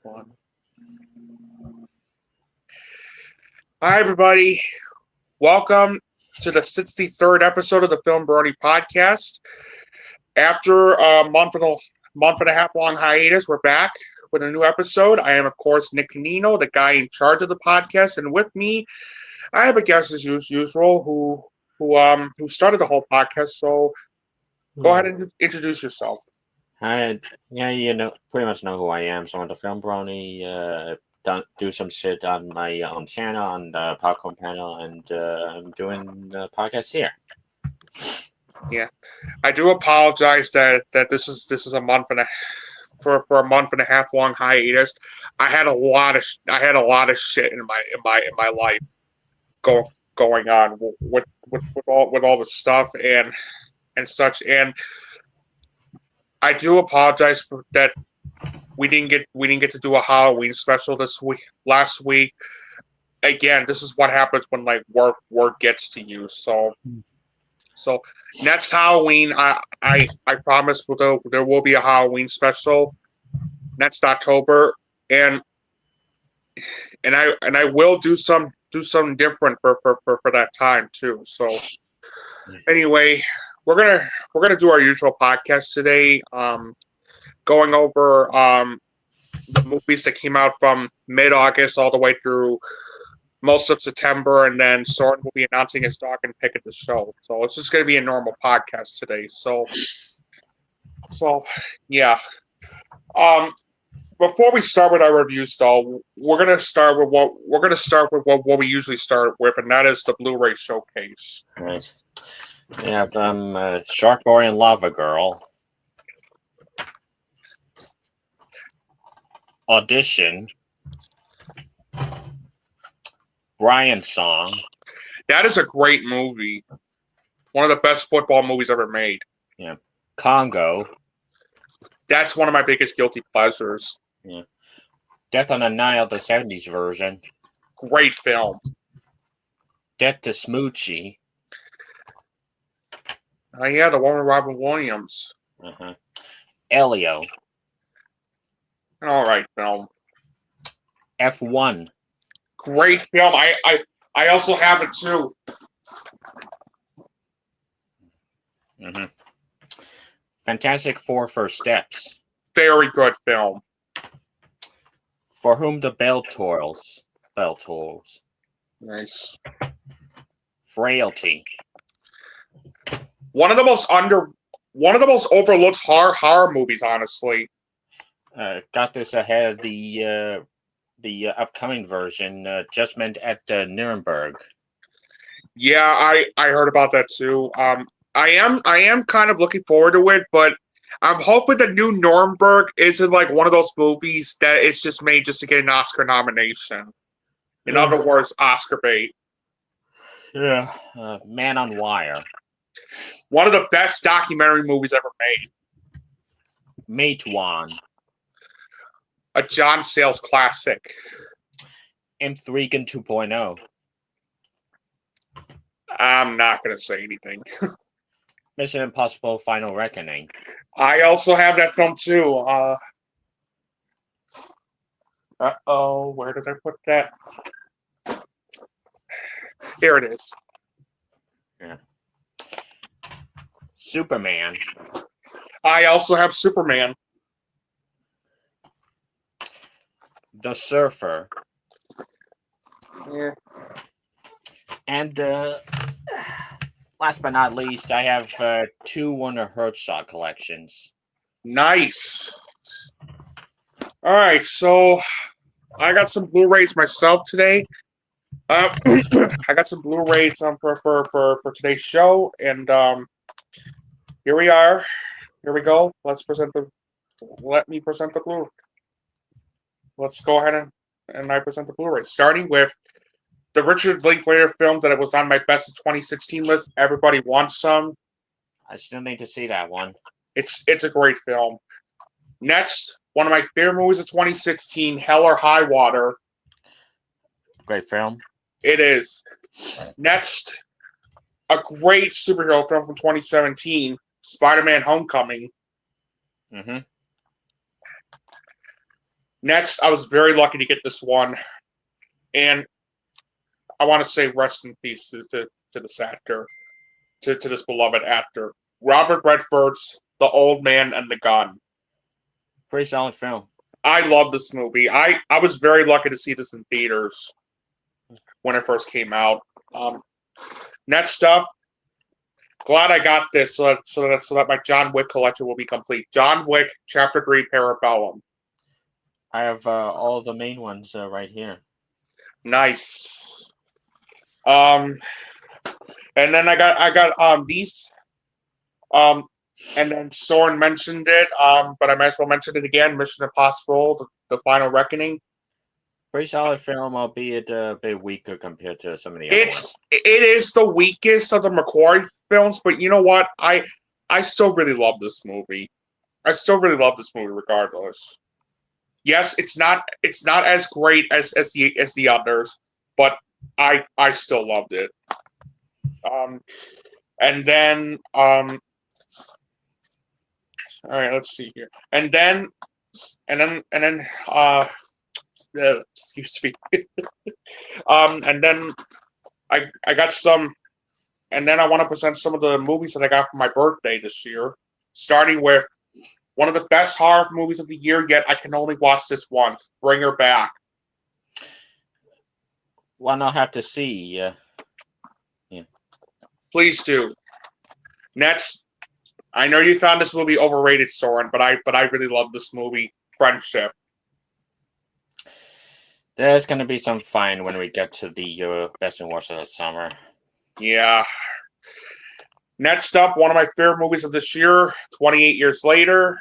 One. Hi, everybody. Welcome to the 63rd episode of the FilmBrony Podcast. After a month and a half long hiatus, we're back with a new episode. I am, of course, Nick Canino, the guy in charge of the podcast, and with me, I have a guest as usual who started the whole podcast. So, go ahead and introduce yourself. Hi, yeah, pretty much know who I am. So I'm the FilmBrony. Do some shit on my own channel on the Popcorn Panel, and I'm doing the podcast here. Yeah, I do apologize that this is a month and for a month and a half long hiatus. I had a lot of shit in my life going on with all the stuff and such, and I do apologize for that. We didn't get to do a Halloween special last week. Again, this is what happens when like work gets to you. So next Halloween, I promise there will be a Halloween special next October, and I will do something different for that time too. So anyway, we're gonna do our usual podcast today. Going over the movies that came out from mid-August all the way through most of September, and then Søren will be announcing his dog and pick of the show. So it's just going to be a normal podcast today. So yeah. Before we start with our reviews, though, we're going to start with what we usually start with, and that is the Blu-ray showcase. Right. Yeah, from Shark Boy and Lava Girl. Audition. Brian Song. That is a great movie. One of the best football movies ever made. Yeah. Congo. That's one of my biggest guilty pleasures. Yeah. Death on the Nile, the 70s version. Great film. Death to Smoochie. Yeah, the one with Robin Williams. Elio. All right, film. F1. Great film. I also have it too. Fantastic Four First Steps. Very good film. For Whom the Bell Tolls. Nice. Frailty. One of the most overlooked horror movies, honestly. Got this ahead of the upcoming version, Judgment at Nuremberg. Yeah, I heard about that too. I am kind of looking forward to it, but I'm hoping the new Nuremberg isn't like one of those movies that it's just made just to get an Oscar nomination. In other words, Oscar bait. Yeah. Man on Wire. One of the best documentary movies ever made. Matewan. A John Sayles classic. Intrigue 2.0. I'm not going to say anything. Mission Impossible Final Reckoning. I also have that film too. Where did I put that? Here it is. Yeah. Superman. I also have Superman. The Surfer. Yeah. And last but not least, I have 2 Werner Herzog collections. Nice. All right, so I got some Blu-rays myself today. I got some Blu-rays for today's show, and here we are. Here we go. Let me present the Blu-ray. Let's go ahead and I present the Blu-ray, starting with the Richard Linklater film that it was on my best of 2016 list. Everybody Wants Some. I still need to see that one. It's a great film. Next, one of my favorite movies of 2016, Hell or High Water. Great film. It is. Next, a great superhero film from 2017, Spider-Man: Homecoming. Mm-hmm. Next, I was very lucky to get this one, and I want to say rest in peace to this actor, to this beloved actor, Robert Redford's The Old Man and the Gun. Pretty solid film. I love this movie. I was very lucky to see this in theaters when it first came out. Next up, glad I got this so that my John Wick collection will be complete. John Wick Chapter 3 Parabellum. I have all the main ones right here. Nice. And then I got these. And then Søren mentioned it, but I might as well mention it again. Mission Impossible: The Final Reckoning. Pretty solid film, albeit a bit weaker compared to some of the other ones. It is the weakest of the McQuarrie films, but you know what? I still really love this movie. I still really love this movie, regardless. Yes, it's not as great as the others, but I still loved it. And then all right, let's see here. And then excuse me. And then I got some, and then I want to present some of the movies that I got for my birthday this year, starting with one of the best horror movies of the year, yet I can only watch this once, Bring Her Back. One I'll have to see. Yeah. Please do. Next, I know you found this movie overrated, Søren, but I really love this movie, Friendship. There's going to be some fun when we get to the best and worst of the summer. Yeah. Next up, one of my favorite movies of this year, 28 Years Later.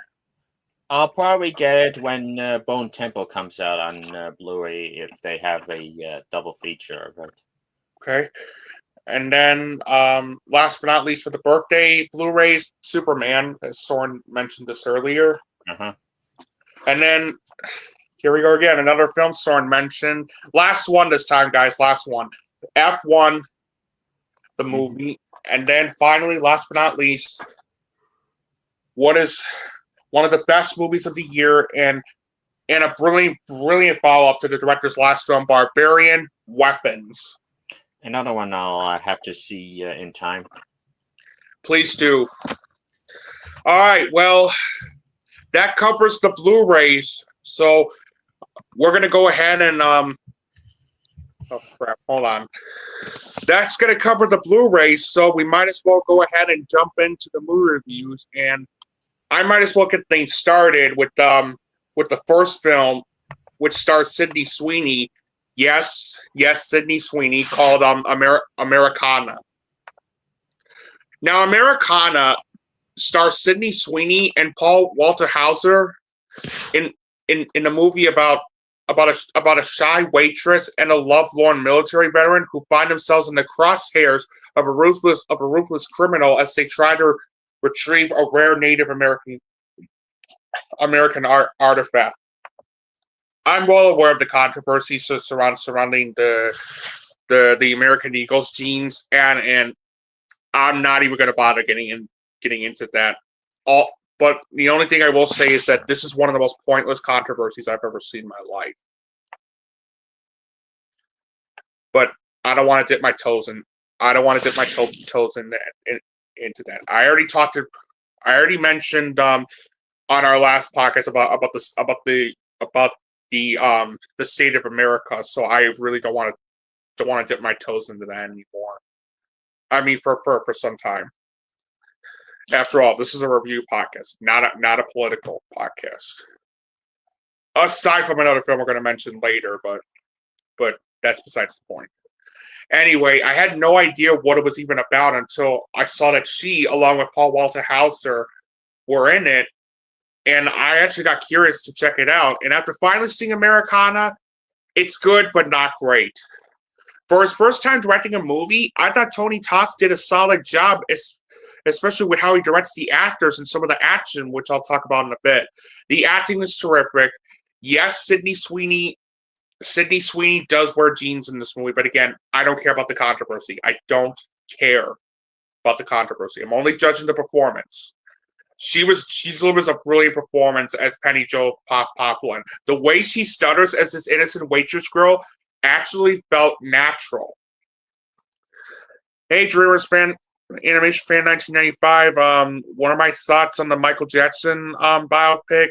I'll probably get it when Bone Temple comes out on Blu-ray if they have a double feature of it. Okay. And then, last but not least, for the birthday Blu-rays, Superman, as Søren mentioned this earlier. Uh-huh. And then, here we go again, another film Søren mentioned. Last one this time, guys, last one. F1, the movie. And then, finally, last but not least, what is one of the best movies of the year and a brilliant follow-up to the director's last film, Barbarian, Weapons. Another one I'll have to see in time. Please do. All right, well, that covers the Blu-rays. So we're going to go ahead and... oh, crap. Hold on. That's going to cover the Blu-rays, so we might as well go ahead and jump into the movie reviews. And I might as well get things started with the first film, which stars Sydney Sweeney. Yes, Sydney Sweeney, called Americana. Now, Americana stars Sydney Sweeney and Paul Walter Hauser in a movie about a shy waitress and a lovelorn military veteran who find themselves in the crosshairs of a ruthless criminal as they try to retrieve a rare Native American artifact. I'm well aware of the controversy surrounding the American Eagles genes, and I'm not even going to bother getting into that. But the only thing I will say is that this is one of the most pointless controversies I've ever seen in my life. But I don't want to dip my toes in. I don't want to dip my toes into that. I already mentioned on our last podcast about the state of America, so I really don't want to dip my toes into that anymore. I mean, for some time. After all, this is a review podcast, not a political podcast. Aside from another film we're going to mention later, but that's besides the point. Anyway, I had no idea what it was even about until I saw that she, along with Paul Walter Hauser, were in it. And I actually got curious to check it out. And after finally seeing Americana, it's good, but not great. For his first time directing a movie, I thought Tony Toss did a solid job, especially with how he directs the actors and some of the action, which I'll talk about in a bit. The acting is terrific. Yes, Sydney Sweeney does wear jeans in this movie, but again, I don't care about the controversy. I don't care about the controversy. I'm only judging the performance. She delivers a brilliant performance as Penny Jo Poplin. The way she stutters as this innocent waitress girl actually felt natural. Hey, Dreamers fan, Animation Fan 1995. One of my thoughts on the Michael Jackson biopic.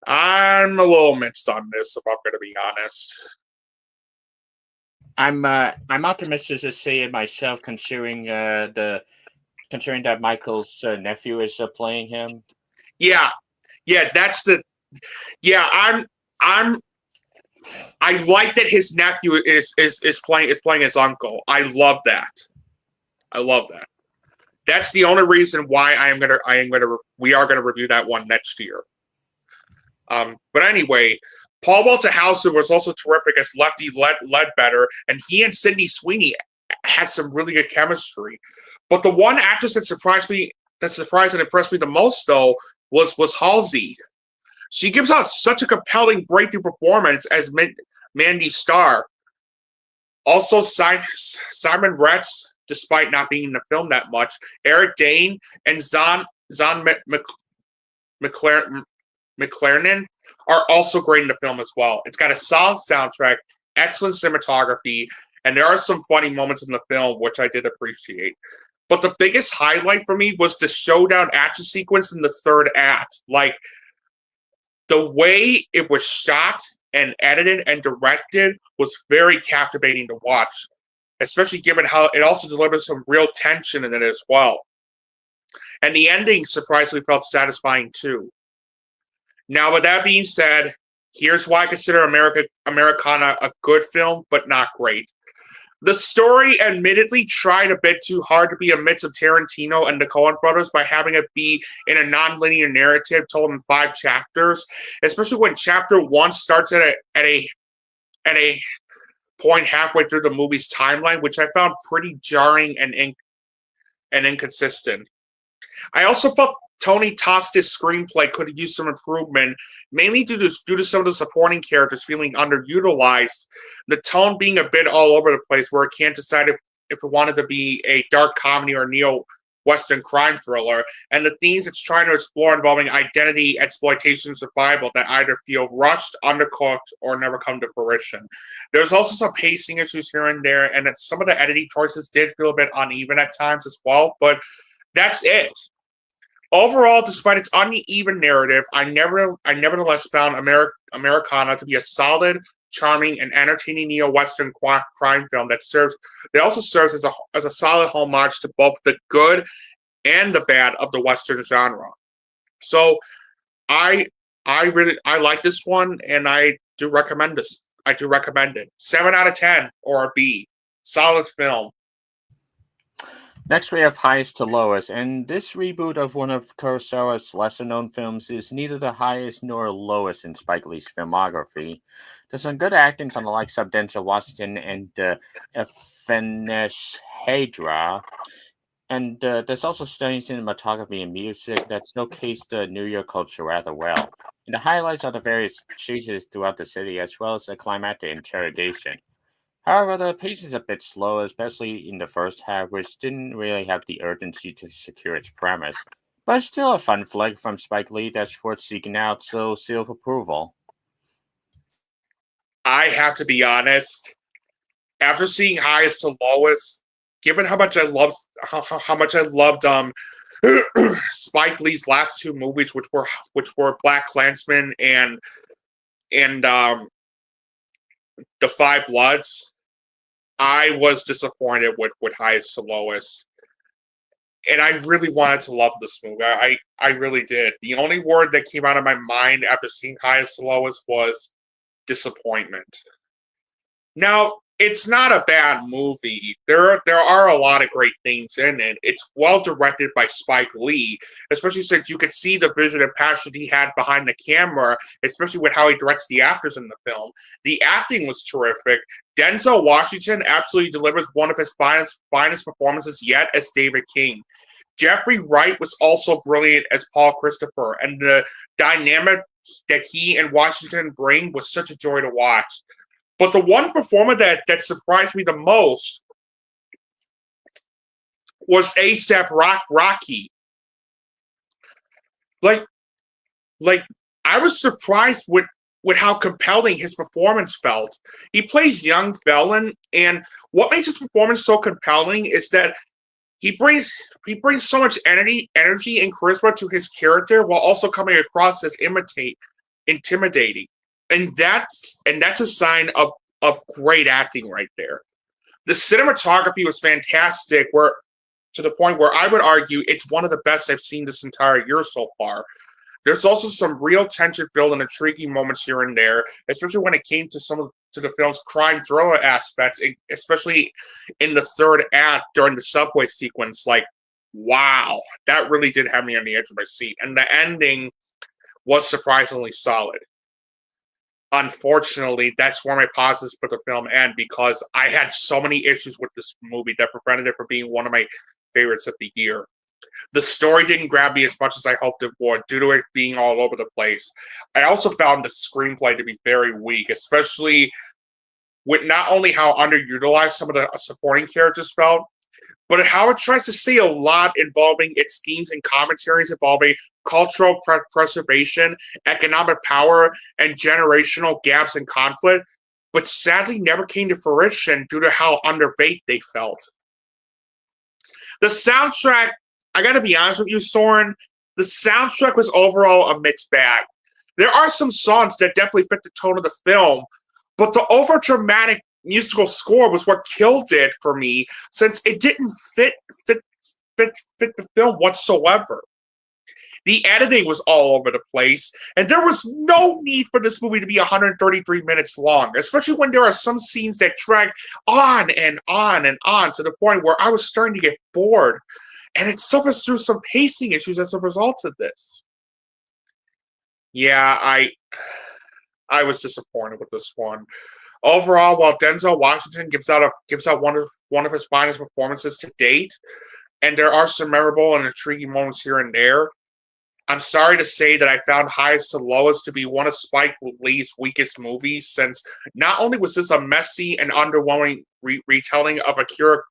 I'm a little mixed on this, if I'm going to be honest. I'm optimistic to see it myself, considering that Michael's nephew is playing him. Yeah, that's the. Yeah, I like that his nephew is playing his uncle. I love that. That's the only reason why we are gonna review that one next year. But anyway, Paul Walter Hauser was also terrific as Lefty Ledbetter, and he and Sydney Sweeney had some really good chemistry. But the one actress that surprised and impressed me the most, though, was Halsey. She gives out such a compelling breakthrough performance as Mandy Starr. Also, Simon Retz, despite not being in the film that much, Eric Dane, and Zahn McClarnon are also great in the film as well. It's got a solid soundtrack, excellent cinematography, and there are some funny moments in the film, which I did appreciate. But the biggest highlight for me was the showdown action sequence in the third act. Like, the way it was shot and edited and directed was very captivating to watch, especially given how it also delivers some real tension in it as well. And the ending surprisingly felt satisfying too. Now, with that being said, here's why I consider Americana a good film, but not great. The story admittedly tried a bit too hard to be a mix of Tarantino and the Coen brothers by having it be in a non-linear narrative told in 5 chapters, especially when chapter 1 starts at a point halfway through the movie's timeline, which I found pretty jarring and inconsistent. I also felt Tony Tosta's screenplay could have used some improvement, mainly due to some of the supporting characters feeling underutilized, the tone being a bit all over the place where it can't decide if it wanted to be a dark comedy or neo-Western crime thriller, and the themes it's trying to explore involving identity, exploitation, and survival that either feel rushed, undercooked, or never come to fruition. There's also some pacing issues here and there, and some of the editing choices did feel a bit uneven at times as well, but that's it. Overall, despite its uneven narrative, I nevertheless found Americana to be a solid, charming, and entertaining neo-Western crime film that also serves as a solid homage to both the good and the bad of the Western genre. So, I like this one, and I do recommend this. I do recommend it. 7 out of 10 or a B. Solid film. Next, we have Highest to Lowest, and this reboot of one of Kurosawa's lesser-known films is neither the highest nor lowest in Spike Lee's filmography. There's some good acting from the likes of Denzel Washington and Ephraim Hadra, and there's also stunning cinematography and music that showcase the New York culture rather well. And the highlights are the various chases throughout the city, as well as the climactic interrogation. However, the pace is a bit slow, especially in the first half, which didn't really have the urgency to secure its premise. But it's still a fun flick from Spike Lee that's worth seeking out, so seal of approval. I have to be honest. After seeing Highest to Lowest, given how much I loved Spike Lee's last 2 movies, which were Black Klansman and The Five Bloods, I was disappointed with Highest to Lowest. And I really wanted to love this movie. I really did. The only word that came out of my mind after seeing Highest to Lowest was disappointment. Now, it's not a bad movie. There are a lot of great things in it. It's well directed by Spike Lee, especially since you could see the vision and passion he had behind the camera, especially with how he directs the actors in the film. The acting was terrific. Denzel Washington absolutely delivers one of his finest performances yet as David King. Jeffrey Wright was also brilliant as Paul Christopher, and the dynamic that he and Washington bring was such a joy to watch. But the one performer that surprised me the most was A$AP Rocky. like like I was surprised with how compelling his performance felt. He plays young Felon, and what makes his performance so compelling is that he brings so much energy and charisma to his character while also coming across as intimidating. And that's a sign of great acting right there. The cinematography was fantastic, where to the point where I would argue it's one of the best I've seen this entire year so far. There's also some real tension filled and intriguing moments here and there, especially when it came to the film's crime thriller aspects, especially in the third act during the subway sequence. Like, wow, that really did have me on the edge of my seat. And the ending was surprisingly solid. Unfortunately, that's where my pauses for the film end, because I had so many issues with this movie that prevented it from being one of my favorites of the year. The story didn't grab me as much as I hoped it would, due to it being all over the place. I also found the screenplay to be very weak, especially with not only how underutilized some of the supporting characters felt, but how it tries to say a lot involving its themes and commentaries involving cultural preservation, economic power, and generational gaps and conflict, but sadly never came to fruition due to how underbaked they felt. The soundtrack, I gotta be honest with you, Søren, the soundtrack was overall a mixed bag. There are some songs that definitely fit the tone of the film, but the over-dramatic musical score was what killed it for me, since it didn't fit the film whatsoever. The editing was all over the place, and there was no need for this movie to be 133 minutes long, especially when there are some scenes that drag on and on and on to the point where I was starting to get bored, and it suffers through some pacing issues as a result of this. Yeah, I was disappointed with this one. Overall, while Denzel Washington gives out one of his finest performances to date, and there are some memorable and intriguing moments here and there, I'm sorry to say that I found Highest to Lowest to be one of Spike Lee's weakest movies, since not only was this a messy and underwhelming retelling of Akira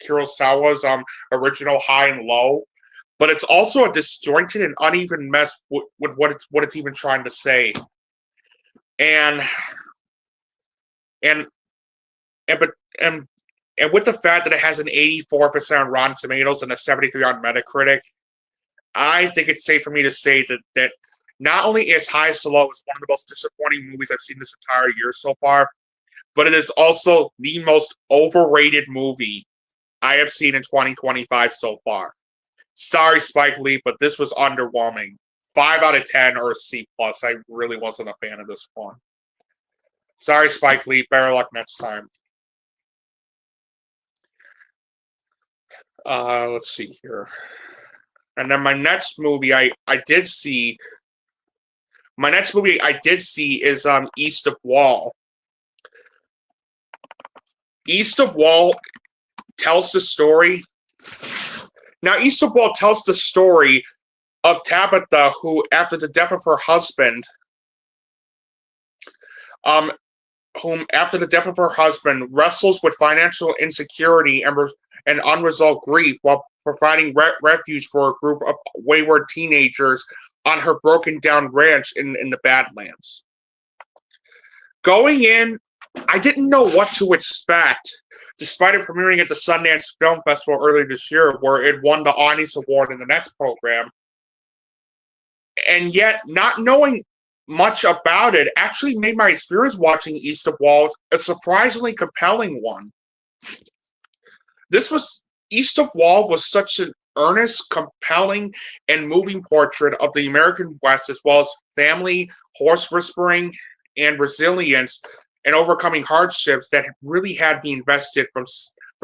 Kurosawa's original High and Low, but it's also a disjointed and uneven mess with what it's even trying to say. And with the fact that it has an 84% on Rotten Tomatoes and a 73 on Metacritic, I think it's safe for me to say that not only is Highest to Lowest one of the most disappointing movies I've seen this entire year so far, but it is also the most overrated movie I have seen in 2025 so far. Sorry, Spike Lee, but this was underwhelming. 5 out of 10 or a C+. I really wasn't a fan of this one. Sorry, Spike Lee. Better luck next time. Let's see here. And then my next movie I did see is East of Wall. East of Wall tells the story. Now, East of Wall tells the story of Tabitha, who, after the death of her husband, wrestles with financial insecurity and unresolved grief while providing refuge for a group of wayward teenagers on her broken-down ranch in the Badlands. Going in, I didn't know what to expect, despite it premiering at the Sundance Film Festival earlier this year, where it won the Audience Award in the next program. And yet, not knowing much about it actually made my experience watching East of Wall a surprisingly compelling one. East of Wall was such an earnest, compelling, and moving portrait of the American West, as well as family, horse whispering, and resilience, and overcoming hardships that really had me invested from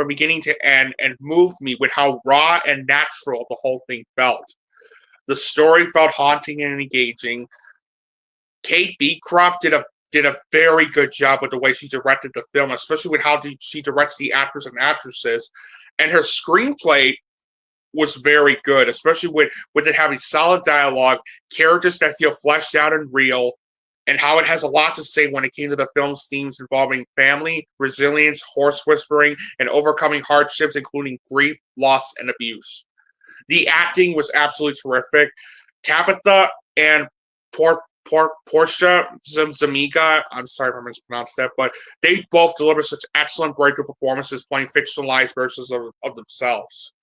beginning to end, and moved me with how raw and natural the whole thing felt. The story felt haunting and engaging. Kate Beecroft did a very good job with the way she directed the film, especially with how she directs the actors and actresses. And her screenplay was very good, especially with it having solid dialogue, characters that feel fleshed out and real, and how it has a lot to say when it came to the film's themes involving family, resilience, horse whispering, and overcoming hardships, including grief, loss, and abuse. The acting was absolutely terrific. Tabitha and Portia Zamiga, I'm sorry if I mispronounced that, but they both deliver such excellent breakthrough performances playing fictionalized versions of themselves.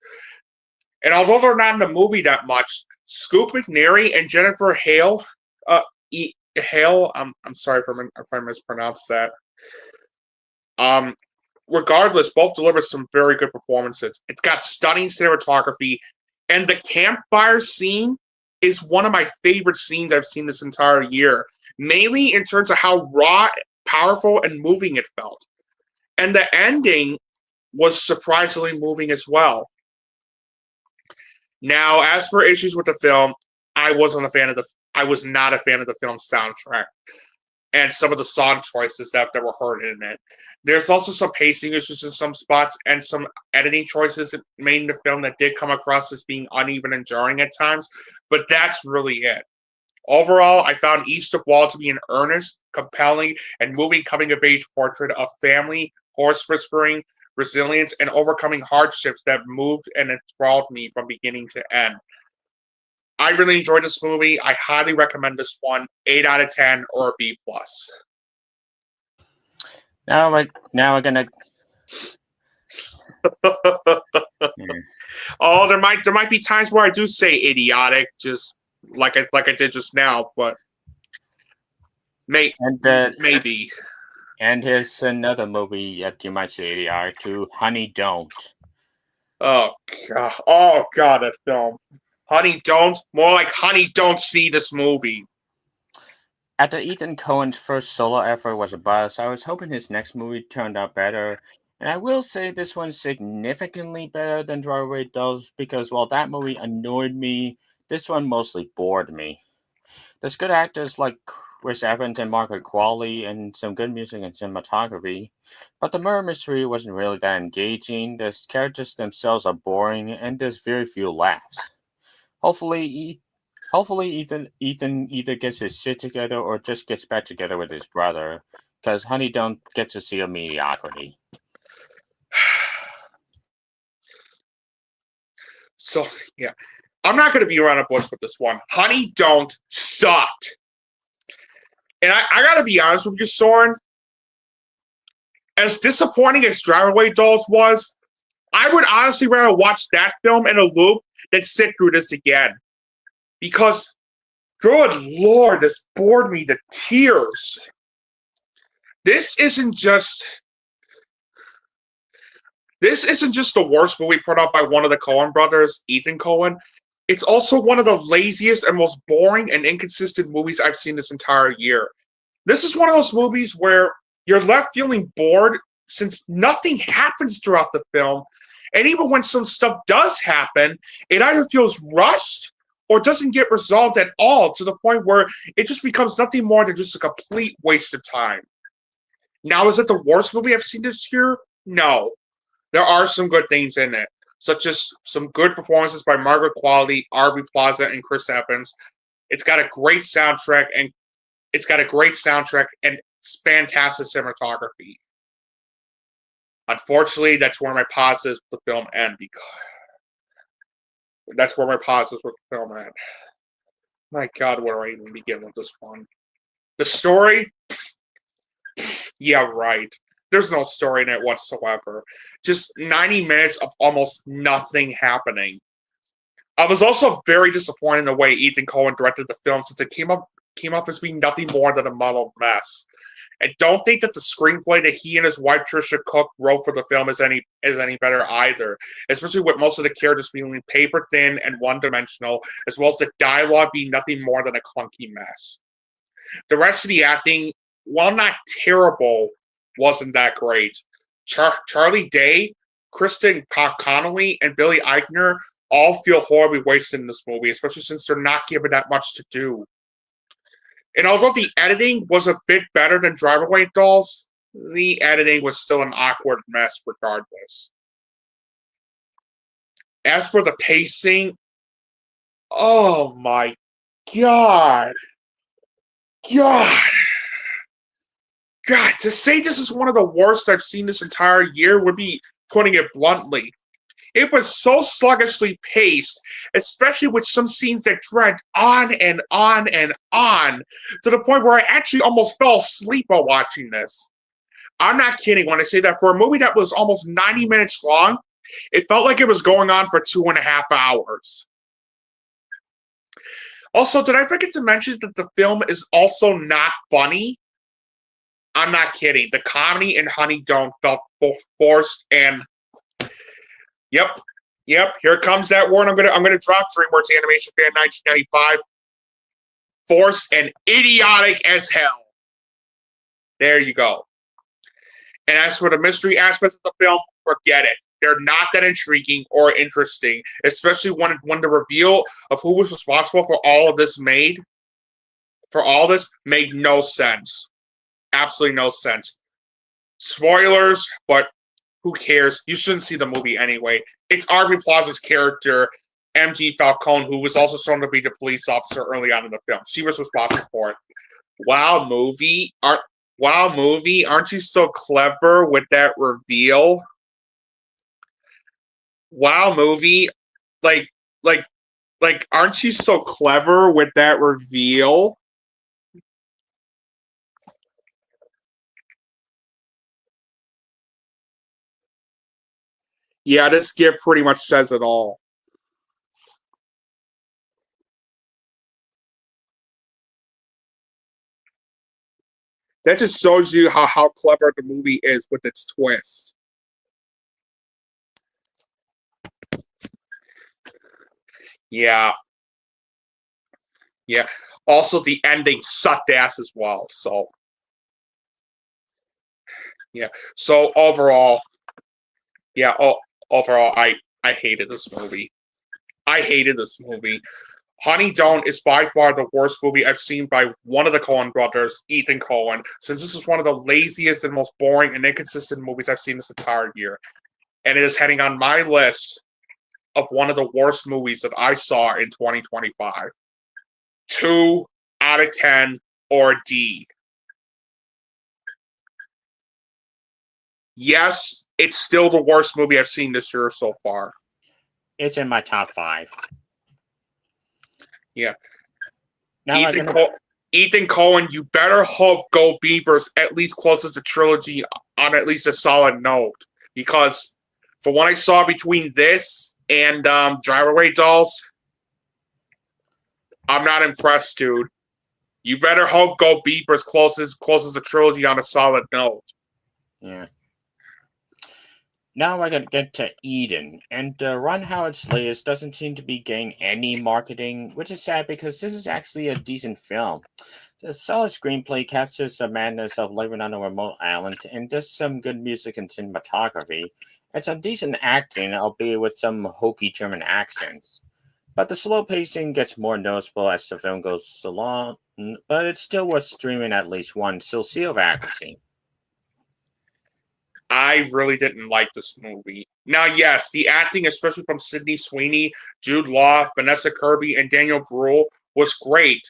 And although they're not in the movie that much, Scoop McNairy and Jennifer Hale, I'm sorry if I mispronounced that. Regardless, both deliver some very good performances. It's got stunning cinematography, and the campfire scene is one of my favorite scenes I've seen this entire year, mainly in terms of how raw, powerful, and moving it felt. And the ending was surprisingly moving as well. Now, as for issues with the film, I was not a fan of the film's soundtrack and some of the song choices that were heard in it. There's also some pacing issues in some spots and some editing choices made in the film that did come across as being uneven and jarring at times, but that's really it. Overall, I found East of Wall to be an earnest, compelling, and moving coming-of-age portrait of family, horse whispering, resilience, and overcoming hardships that moved and enthralled me from beginning to end. I really enjoyed this movie. I highly recommend this one. 8 out of 10 or a B+. Now we're gonna. Oh, there might be times where I do say idiotic, just like I did just now, but maybe. And here's another movie that you might say idiotic to, Honey Don't. Oh god, that film. Honey Don't, more like Honey Don't see this movie. After Ethan Coen's first solo effort was a buzz, I was hoping his next movie turned out better. And I will say this one's significantly better than Drive-Away Dolls because while that movie annoyed me, this one mostly bored me. There's good actors like Chris Evans and Margaret Qualley and some good music and cinematography, but the murder mystery wasn't really that engaging, the characters themselves are boring, and there's very few laughs. Hopefully Ethan either gets his shit together or just gets back together with his brother, because Honey Don't get to see a mediocrity. So, yeah. I'm not going to be around a bush with this one. Honey Don't sucked. And I got to be honest with you, Søren. As disappointing as Drive-Away Dolls was, I would honestly rather watch that film in a loop than sit through this again. Because, good Lord, this bored me to tears. This isn't just the worst movie put out by one of the Coen brothers, Ethan Coen. It's also one of the laziest and most boring and inconsistent movies I've seen this entire year. This is one of those movies where you're left feeling bored since nothing happens throughout the film. And even when some stuff does happen, it either feels rushed or doesn't get resolved at all to the point where it just becomes nothing more than just a complete waste of time. Now, is it the worst movie I've seen this year? No. There are some good things in it, such as some good performances by Margaret Qualley, Aubrey Plaza, and Chris Evans. It's got a great soundtrack and fantastic cinematography. Unfortunately, that's where my positives with the film end. My God, where do I even begin with this one? The story? Yeah, right. There's no story in it whatsoever. Just 90 minutes of almost nothing happening. I was also very disappointed in the way Ethan Coen directed the film since it came up as being nothing more than a muddled mess. I don't think that the screenplay that he and his wife Trisha Cook wrote for the film is any better either, especially with most of the characters feeling paper thin and one-dimensional, as well as the dialogue being nothing more than a clunky mess. The rest of the acting, while not terrible, wasn't that great. Charlie Day, Kristen Connolly, and Billy Eichner all feel horribly wasted in this movie, especially since they're not given that much to do. And although the editing was a bit better than Drive-Away Dolls, the editing was still an awkward mess regardless. As for the pacing, oh my God, to say this is one of the worst I've seen this entire year would be putting it bluntly. It was so sluggishly paced, especially with some scenes that dragged on and on and on, to the point where I actually almost fell asleep while watching this. I'm not kidding when I say that for a movie that was almost 90 minutes long, it felt like it was going on for 2.5 hours. Also, did I forget to mention that the film is also not funny? I'm not kidding. The comedy in Honey Don't felt both forced and Yep. Here comes that word. I'm gonna drop DreamWorks Animation Fan 1995. Forced and idiotic as hell. There you go. And as for the mystery aspects of the film, forget it. They're not that intriguing or interesting, especially when the reveal of who was responsible for all of this made no sense. Absolutely no sense. Spoilers, but who cares? You shouldn't see the movie anyway. It's Aubrey Plaza's character, MG Falcone, who was also shown to be the police officer early on in the film. She was responsible for it. Wow, movie. Aren't you so clever with that reveal? Wow, movie. Like, aren't you so clever with that reveal? Yeah, this gift pretty much says it all. That just shows you how clever the movie is with its twist. Yeah. Also, the ending sucked ass as well. So, yeah. So overall, I hated this movie. Honey Don't is by far the worst movie I've seen by one of the Coen brothers, Ethan Coen, since this is one of the laziest and most boring and inconsistent movies I've seen this entire year. And it is heading on my list of one of the worst movies that I saw in 2025. 2 out of 10 or D. Yes, it's still the worst movie I've seen this year so far. It's in my top 5. Yeah. Now Ethan Coen, you better hope Go Beavers at least closes the trilogy on at least a solid note. Because for what I saw between this and Drive Away Dolls, I'm not impressed, dude. You better hope Go Beavers closes the trilogy on a solid note. Yeah. Now I gotta get to Eden, and Ron Howard's latest doesn't seem to be getting any marketing, which is sad because this is actually a decent film. The solid screenplay captures the madness of living on a remote island, and does some good music and cinematography, and some decent acting, albeit with some hokey German accents. But the slow pacing gets more noticeable as the film goes along, but it's still worth streaming at least once, so see if accuracy. I really didn't like this movie. Now, yes, the acting, especially from Sydney Sweeney, Jude Law, Vanessa Kirby, and Daniel Bruhl, was great.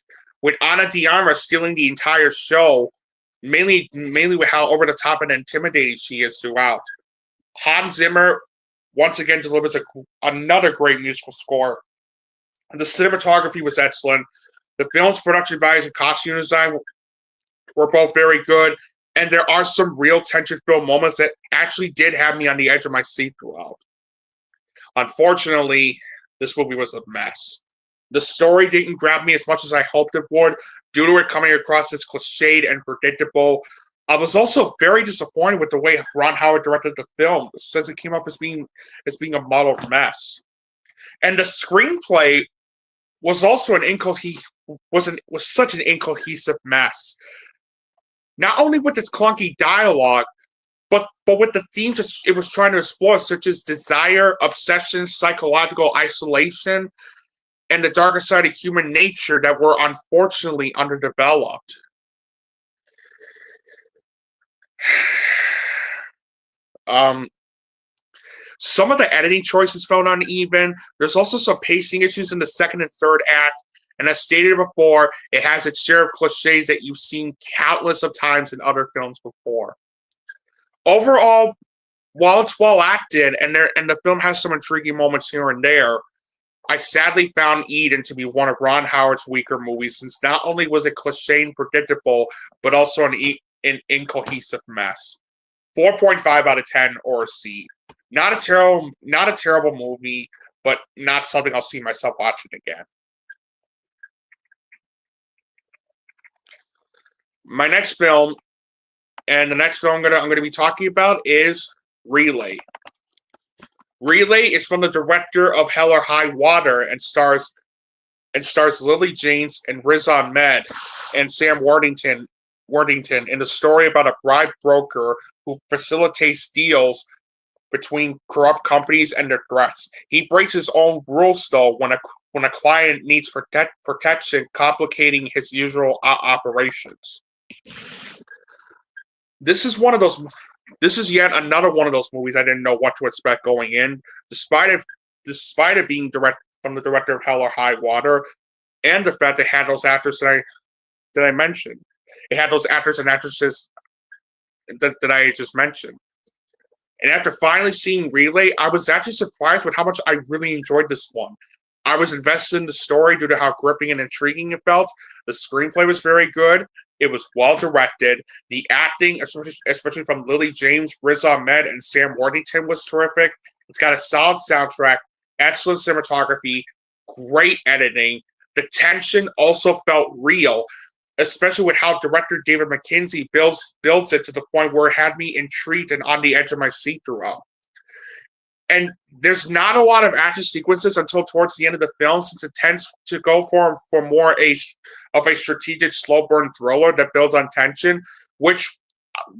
With Ana de Armas stealing the entire show, mainly with how over the top and intimidating she is throughout. Hans Zimmer once again delivers another great musical score. The cinematography was excellent. The film's production values and costume design were both very good. And there are some real tension-filled moments that actually did have me on the edge of my seat throughout. Unfortunately, this movie was a mess. The story didn't grab me as much as I hoped it would, due to it coming across as cliched and predictable. I was also very disappointed with the way Ron Howard directed the film, since it came up as being a muddled mess. And the screenplay was also was such an incohesive mess. Not only with its clunky dialogue, but with the themes it was trying to explore, such as desire, obsession, psychological isolation, and the darker side of human nature that were unfortunately underdeveloped. Some of the editing choices felt uneven. There's also some pacing issues in the second and third act. And as stated before, it has its share of cliches that you've seen countless of times in other films before. Overall, while it's well acted and the film has some intriguing moments here and there, I sadly found Eden to be one of Ron Howard's weaker movies, since not only was it cliche and predictable, but also an incohesive mess. 4.5 out of 10 or a C. Not a terrible movie, but not something I'll see myself watching again. My next film, and the next film I'm gonna be talking about, is Relay. Relay is from the director of Hell or High Water and stars Lily James and Riz Ahmed and Sam Worthington in the story about a bribe broker who facilitates deals between corrupt companies and their threats. He breaks his own rules though when a client needs protection, complicating his usual operations. This is yet another one of those movies I didn't know what to expect going in, despite it being from the director of Hell or High Water, and the fact it had those actors that I mentioned. It had those actors and actresses that I just mentioned. And after finally seeing Relay, I was actually surprised with how much I really enjoyed this one. I was invested in the story due to how gripping and intriguing it felt. The screenplay was very good. It was well directed. The acting, especially from Lily James, Riz Ahmed, and Sam Worthington, was terrific. It's got a solid soundtrack, excellent cinematography, great editing. The tension also felt real, especially with how director David Mackenzie builds it to the point where it had me intrigued and on the edge of my seat throughout. And there's not a lot of action sequences until towards the end of the film, since it tends to go for more of a strategic slow burn thriller that builds on tension, which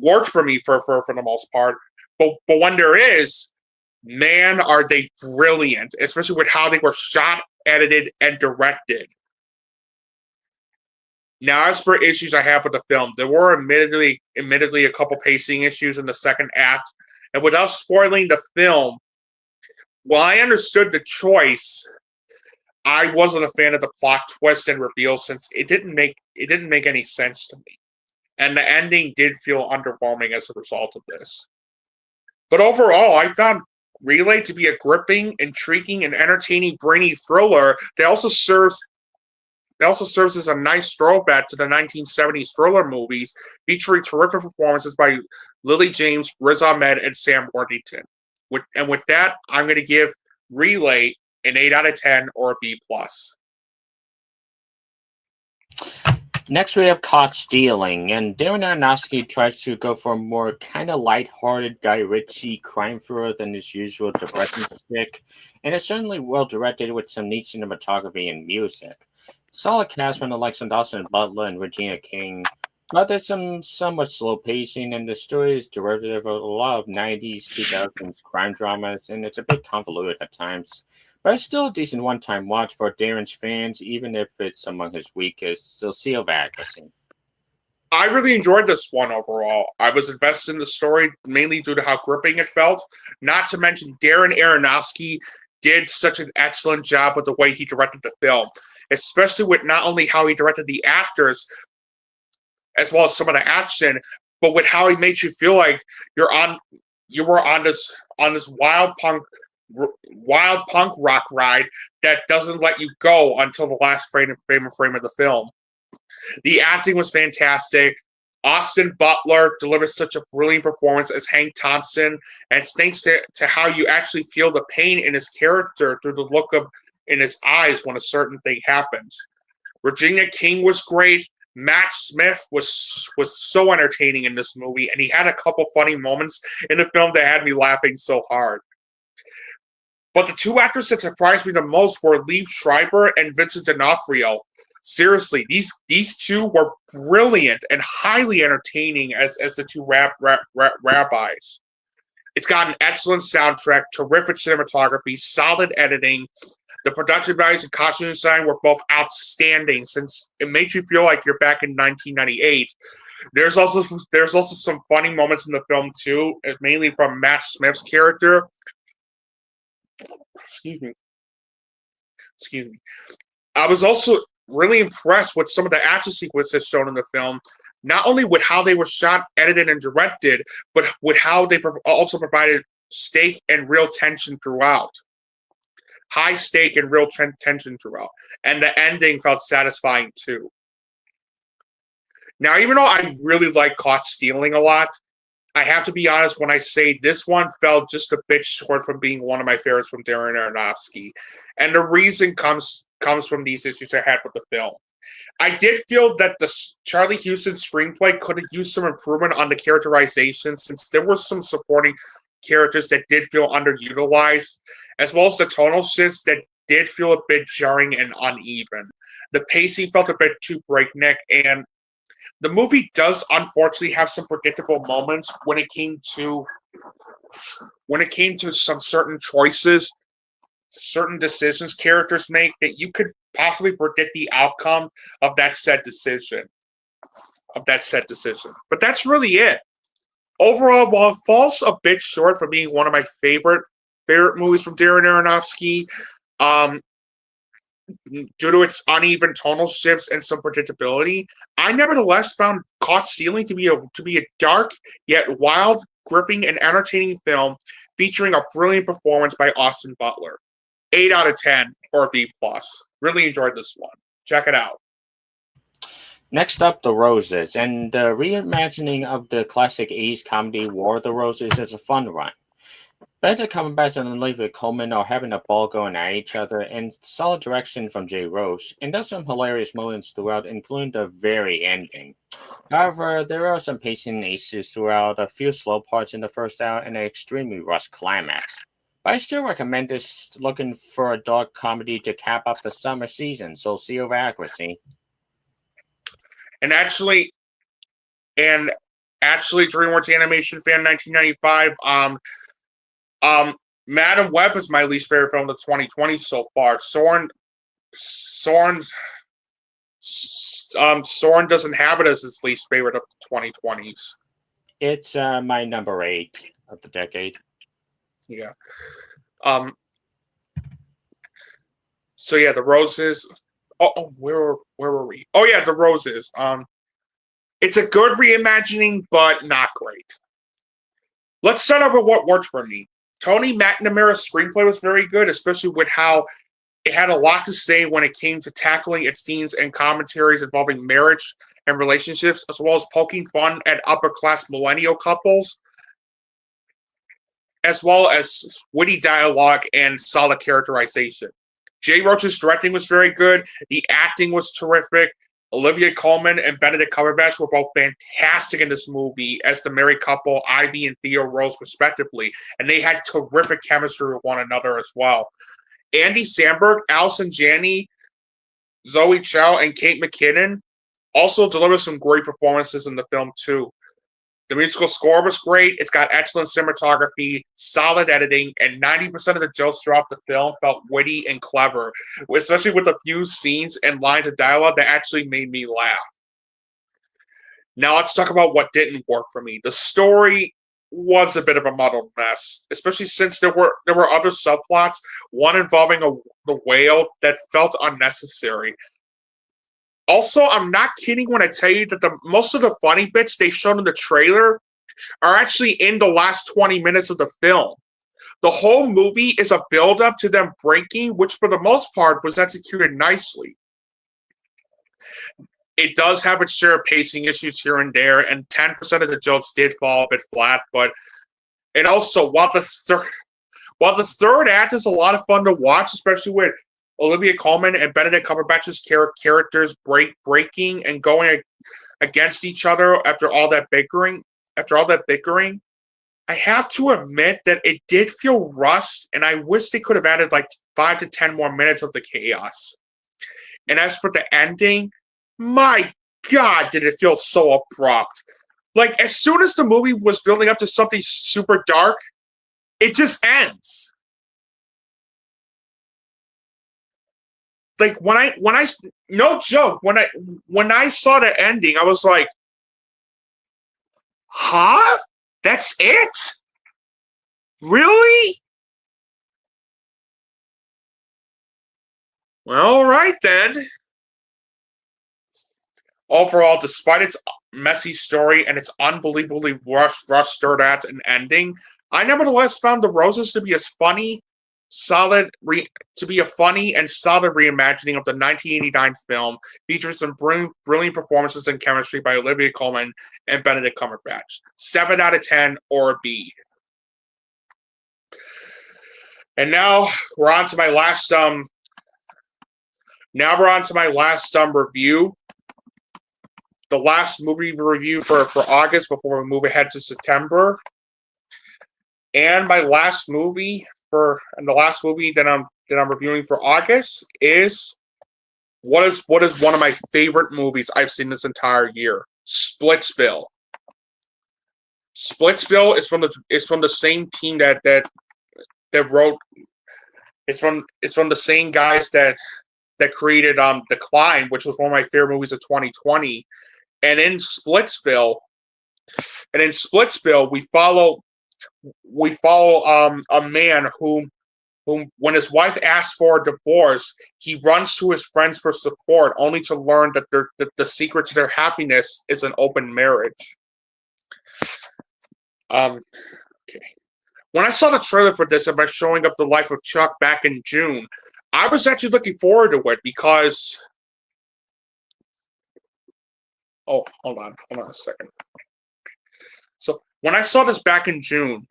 worked for me for the most part. But when there is, man, are they brilliant, especially with how they were shot, edited, and directed. Now, as for issues I have with the film, there were admittedly a couple pacing issues in the second act, and without spoiling the film, while I understood the choice, I wasn't a fan of the plot twist and reveal, since it didn't make any sense to me, and the ending did feel underwhelming as a result of this. But overall, I found Relay to be a gripping, intriguing, and entertaining brainy thriller that also serves as a nice throwback to the 1970s thriller movies, featuring terrific performances by Lily James, Riz Ahmed, and Sam Worthington. With that, I'm going to give Relay an 8 out of 10 or a B+. Next, we have Caught Stealing, and Darren Aronofsky tries to go for a more kind of lighthearted Guy Ritchie crime thriller than his usual depressing stick, and it's certainly well directed with some neat cinematography and music. Solid cast from the likes of Dawson Butler and Regina King, but there's some somewhat slow pacing, and the story is derivative of a lot of 90s, 2000s crime dramas, and it's a bit convoluted at times. But it's still a decent one-time watch for Darren's fans, even if it's among his weakest, so see of accuracy. I really enjoyed this one overall. I was invested in the story mainly due to how gripping it felt. Not to mention Darren Aronofsky did such an excellent job with the way he directed the film, especially with not only how he directed the actors, as well as some of the action, but with how he made you feel like you were on this wild punk rock ride that doesn't let you go until the last frame of the film. The acting was fantastic. Austin Butler delivers such a brilliant performance as Hank Thompson, and it's thanks to how you actually feel the pain in his character through the look in his eyes when a certain thing happens. Regina King was great. Matt Smith was so entertaining in this movie, and he had a couple funny moments in the film that had me laughing so hard. But the two actors that surprised me the most were Liev Schreiber and Vincent D'Onofrio. Seriously, these two were brilliant and highly entertaining as the two rabbis. It's got an excellent soundtrack, terrific cinematography, solid editing. The production values and costume design were both outstanding, since it makes you feel like you're back in 1998. There's also some funny moments in the film too, mainly from Matt Smith's character. Excuse me. I was also really impressed with some of the action sequences shown in the film. not only with how they were shot, edited, and directed, but with how they also provided stake and real tension throughout. High stake and real tension throughout. And the ending felt satisfying too. Now, even though I really like Caught Stealing a lot, I have to be honest when I say this one fell just a bit short from being one of my favorites from Darren Aronofsky. And the reason comes from these issues I had with the film. I did feel that the Charlie Houston screenplay could have used some improvement on the characterization, since there were some supporting characters that did feel underutilized, as well as the tonal shifts that did feel a bit jarring and uneven. The pacing felt a bit too breakneck, and the movie does unfortunately have some predictable moments when it came to some certain choices, certain decisions characters make that you could possibly predict the outcome of that said decision. But that's really it. Overall, while it falls a bit short for being one of my favorite movies from Darren Aronofsky, due to its uneven tonal shifts and some predictability, I nevertheless found Caught Stealing to be a dark yet wild, gripping, and entertaining film featuring a brilliant performance by Austin Butler. 8 out of 10 or B+. Really enjoyed this one. Check it out. Next up, The Roses, and the reimagining of the classic 80s comedy War of the Roses is a fun run. Benedict Cumberbatch and Olivia Colman are having a ball going at each other, and solid direction from Jay Roach, and there's some hilarious moments throughout, including the very ending. However, there are some pacing issues throughout, a few slow parts in the first hour, and an extremely rushed climax. But I still recommend this looking for a dark comedy to cap off the summer season, so see over accuracy. And actually, DreamWorks Animation Fan 1995, Madam Web is my least favorite film of 2020 so far. Soren doesn't have it as his least favorite of the 2020s. It's my number 8 of the decade. Yeah. So yeah, The Roses. Where were we? Oh yeah, The Roses. It's a good reimagining, but not great. Let's start off with what worked for me. Tony McNamara's screenplay was very good, especially with how it had a lot to say when it came to tackling its themes and commentaries involving marriage and relationships, as well as poking fun at upper-class millennial couples, as well as witty dialogue and solid characterization. Jay Roach's directing was very good. The acting was terrific. Olivia Colman and Benedict Cumberbatch were both fantastic in this movie as the married couple, Ivy and Theo Rose, respectively, and they had terrific chemistry with one another as well. Andy Samberg, Allison Janney, Zoe Chow, and Kate McKinnon also delivered some great performances in the film, too. The musical score was great. It's got excellent cinematography, solid editing, and 90% of the jokes throughout the film felt witty and clever, especially with a few scenes and lines of dialogue that actually made me laugh. Now let's talk about what didn't work for me. The story was a bit of a muddled mess, especially since there were other subplots, one involving the whale that felt unnecessary. Also, I'm not kidding when I tell you that most of the funny bits they showed in the trailer are actually in the last 20 minutes of the film. The whole movie is a build-up to them breaking, which for the most part was executed nicely. It does have its share of pacing issues here and there, and 10% of the jokes did fall a bit flat, but it also, while the third act is a lot of fun to watch, especially with Olivia Colman and Benedict Cumberbatch's characters breaking and going against each other after all that bickering, I have to admit that it did feel rushed, and I wish they could have added like 5 to 10 more minutes of the chaos. And as for the ending, my God, did it feel so abrupt. Like, as soon as the movie was building up to something super dark, it just ends. Like, when I no joke, when I saw the ending, I was like, huh? That's it? Really? Well, all right then. Overall, despite its messy story and its unbelievably rushed, stirred at an ending, I nevertheless found The Roses to be a funny and solid reimagining of the 1989 film, featuring some brilliant performances and chemistry by Olivia Colman and Benedict Cumberbatch. 7 out of 10 or a B. And now we're on to my last review. The last movie review for August before we move ahead to September. And my last movie that I'm reviewing for August is what is one of my favorite movies I've seen this entire year. Splitsville. Splitsville is from the same team that wrote. It's from the same guys that created The Climb, which was one of my favorite movies of 2020. And in Splitsville, we follow a man whom when his wife asks for a divorce, he runs to his friends for support, only to learn that the secret to their happiness is an open marriage. Okay. When I saw the trailer for this about showing up the life of Chuck back in June, I was actually looking forward to it because. Oh, hold on a second. So when I saw this back in June,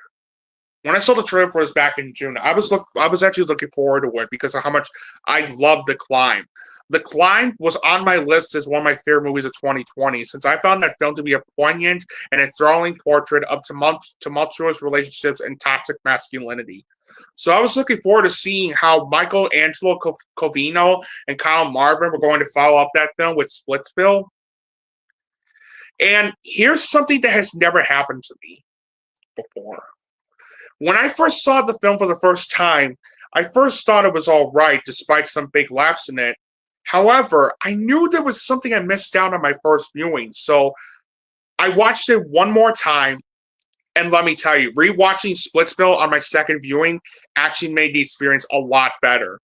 when I saw the trailer for this back in June, I was actually looking forward to it because of how much I loved The Climb. The Climb was on my list as one of my favorite movies of 2020, since I found that film to be a poignant and enthralling portrait of tumultuous relationships and toxic masculinity. So I was looking forward to seeing how Michelangelo Covino and Kyle Marvin were going to follow up that film with Splitsville. And here's something that has never happened to me before. When I first saw the film for the first time, I first thought it was all right, despite some big laughs in it. However, I knew there was something I missed out on my first viewing, so I watched it one more time, and let me tell you, rewatching Splitsville on my second viewing actually made the experience a lot better.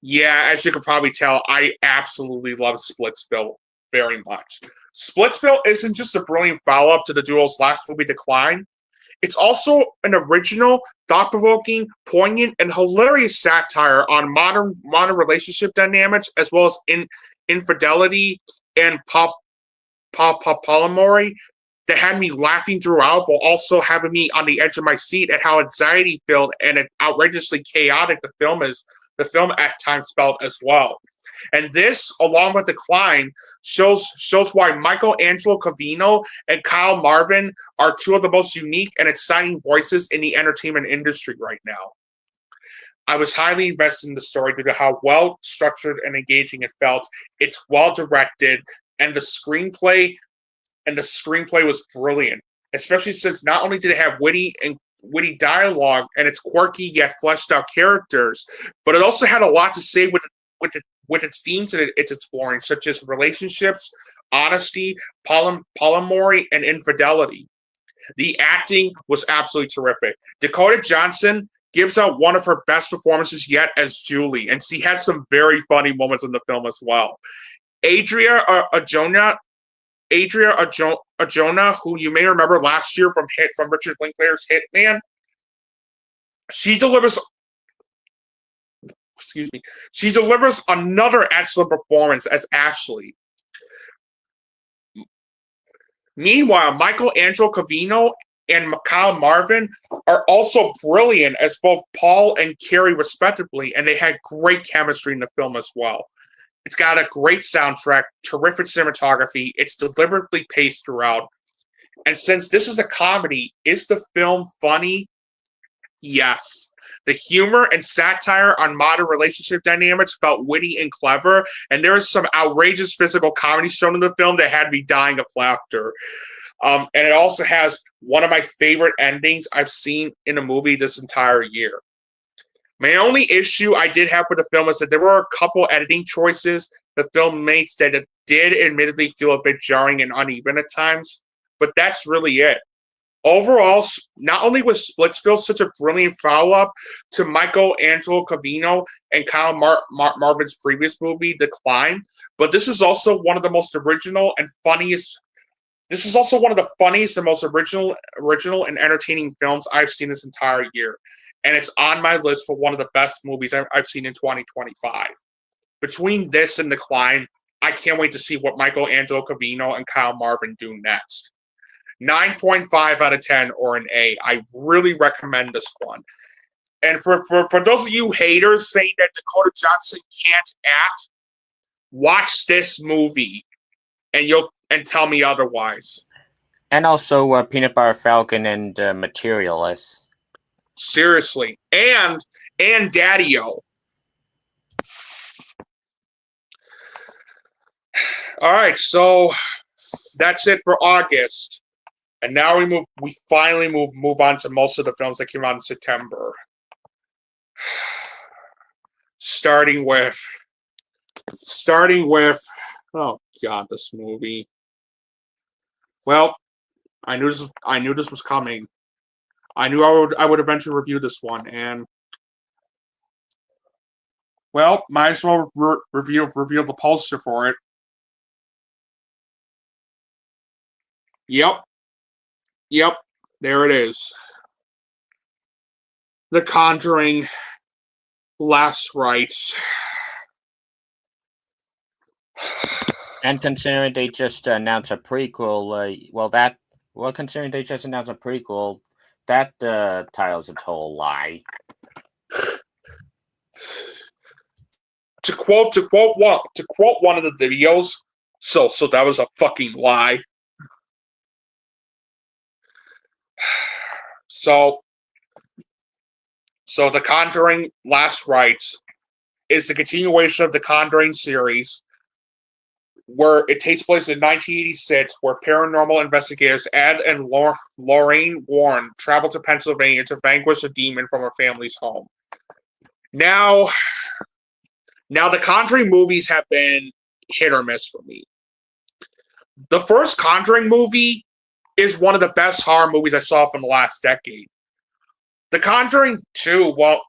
Yeah, as you can probably tell, I absolutely love Splitsville very much. Splitsville isn't just a brilliant follow-up to the duo's last movie, The Climb. It's also an original, thought-provoking, poignant, and hilarious satire on modern relationship dynamics, as well as infidelity and polyamory, that had me laughing throughout, while also having me on the edge of my seat at how anxiety-filled and outrageously chaotic the film at times felt as well. And this, along with The Climb, shows why Michelangelo Covino and Kyle Marvin are two of the most unique and exciting voices in the entertainment industry right now. I was highly invested in the story due to how well structured and engaging it felt. It's well directed, and the screenplay was brilliant, especially since not only did it have witty dialogue and its quirky yet fleshed out characters, but it also had a lot to say with its themes that it's exploring, such as relationships, honesty, polyamory, and infidelity. The acting was absolutely terrific. Dakota Johnson gives out one of her best performances yet as Julie, and she had some very funny moments in the film as well. Adria Arjona, who you may remember last year from Richard Linklater's Hitman, she delivers another excellent performance as Ashley. Meanwhile, Michelangelo Covino and Kyle Marvin are also brilliant as both Paul and Carrie, respectively, and they had great chemistry in the film as well. It's got a great soundtrack, terrific cinematography, it's deliberately paced throughout. And since this is a comedy, is the film funny? Yes. The humor and satire on modern relationship dynamics felt witty and clever, and there is some outrageous physical comedy shown in the film that had me dying of laughter. And it also has one of my favorite endings I've seen in a movie this entire year. My only issue I did have with the film is that there were a couple editing choices the film makes that it did admittedly feel a bit jarring and uneven at times, but that's really it. Overall, not only was Splitsville such a brilliant follow-up to Michelangelo Covino and Kyle Marvin's previous movie, The Climb, but this is also one of the most original and funniest This is also one of the funniest and most original and entertaining films I've seen this entire year. And it's on my list for one of the best movies I've seen in 2025. Between this and Decline, I can't wait to see what Michelangelo Cavino and Kyle Marvin do next. 9.5 out of 10 or an A. I really recommend this one. And for those of you haters saying that Dakota Johnson can't act, watch this movie and tell me otherwise. And also Peanut Butter Falcon and Materialist. Seriously. And Daddy-O. All right, so that's it for August. And now we finally move on to most of the films that came out in September. Starting with oh god, this movie. Well, I knew this was coming. I knew I would eventually review this one, and well, might as well reveal the poster for it. Yep, there it is. The Conjuring, Last Rites. And considering they just announced a prequel, considering they just announced a prequel, that title's a total lie. To quote one of the videos, so that was a fucking lie. So The Conjuring Last Rites is the continuation of the Conjuring series, where it takes place in 1986, where paranormal investigators Ed and Lorraine Warren travel to Pennsylvania to vanquish a demon from her family's home. Now the Conjuring movies have been hit or miss for me. The first Conjuring movie is one of the best horror movies I saw from the last decade. The Conjuring 2, well,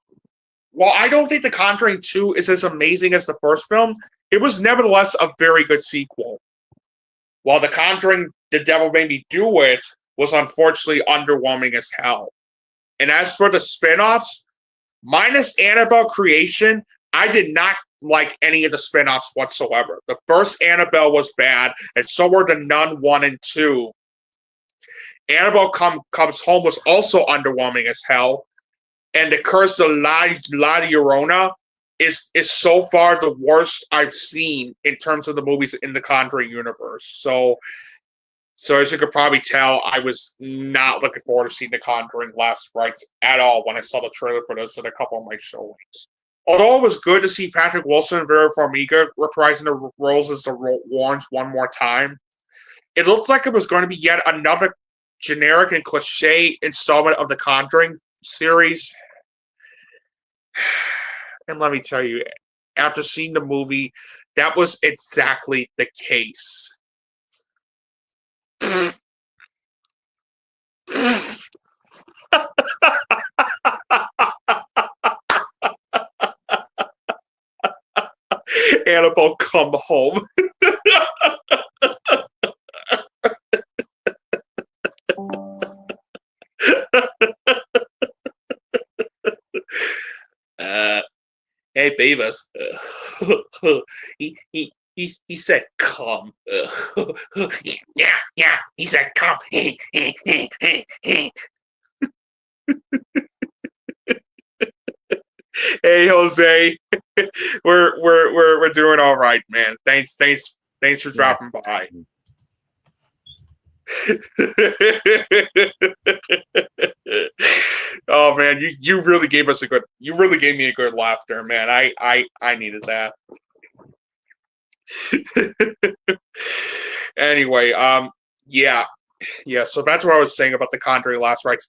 I don't think The Conjuring 2 is as amazing as the first film, it was nevertheless a very good sequel. While The Conjuring, The Devil Made Me Do It was unfortunately underwhelming as hell. And as for the spin-offs, minus Annabelle Creation, I did not like any of the spin-offs whatsoever. The first Annabelle was bad, and so were The Nun 1 and 2. Annabelle Comes Home was also underwhelming as hell. And The Curse of La Llorona is so far the worst I've seen in terms of the movies in the Conjuring universe. So as you could probably tell, I was not looking forward to seeing The Conjuring Last Rites at all when I saw the trailer for this at a couple of my showings. Although it was good to see Patrick Wilson and Vera Farmiga reprising the roles as the Warrens one more time, it looked like it was going to be yet another generic and cliche installment of the Conjuring series. And let me tell you, after seeing the movie, that was exactly the case. Annabelle Come Home. Hey, Beavis. He said come. Yeah. He said come. Hey, Jose. We're doing all right, man. Thanks for dropping by. Oh man, you really gave me a good laugh there, man. I needed that. Anyway, yeah. So that's what I was saying about The Conjuring Last Rites.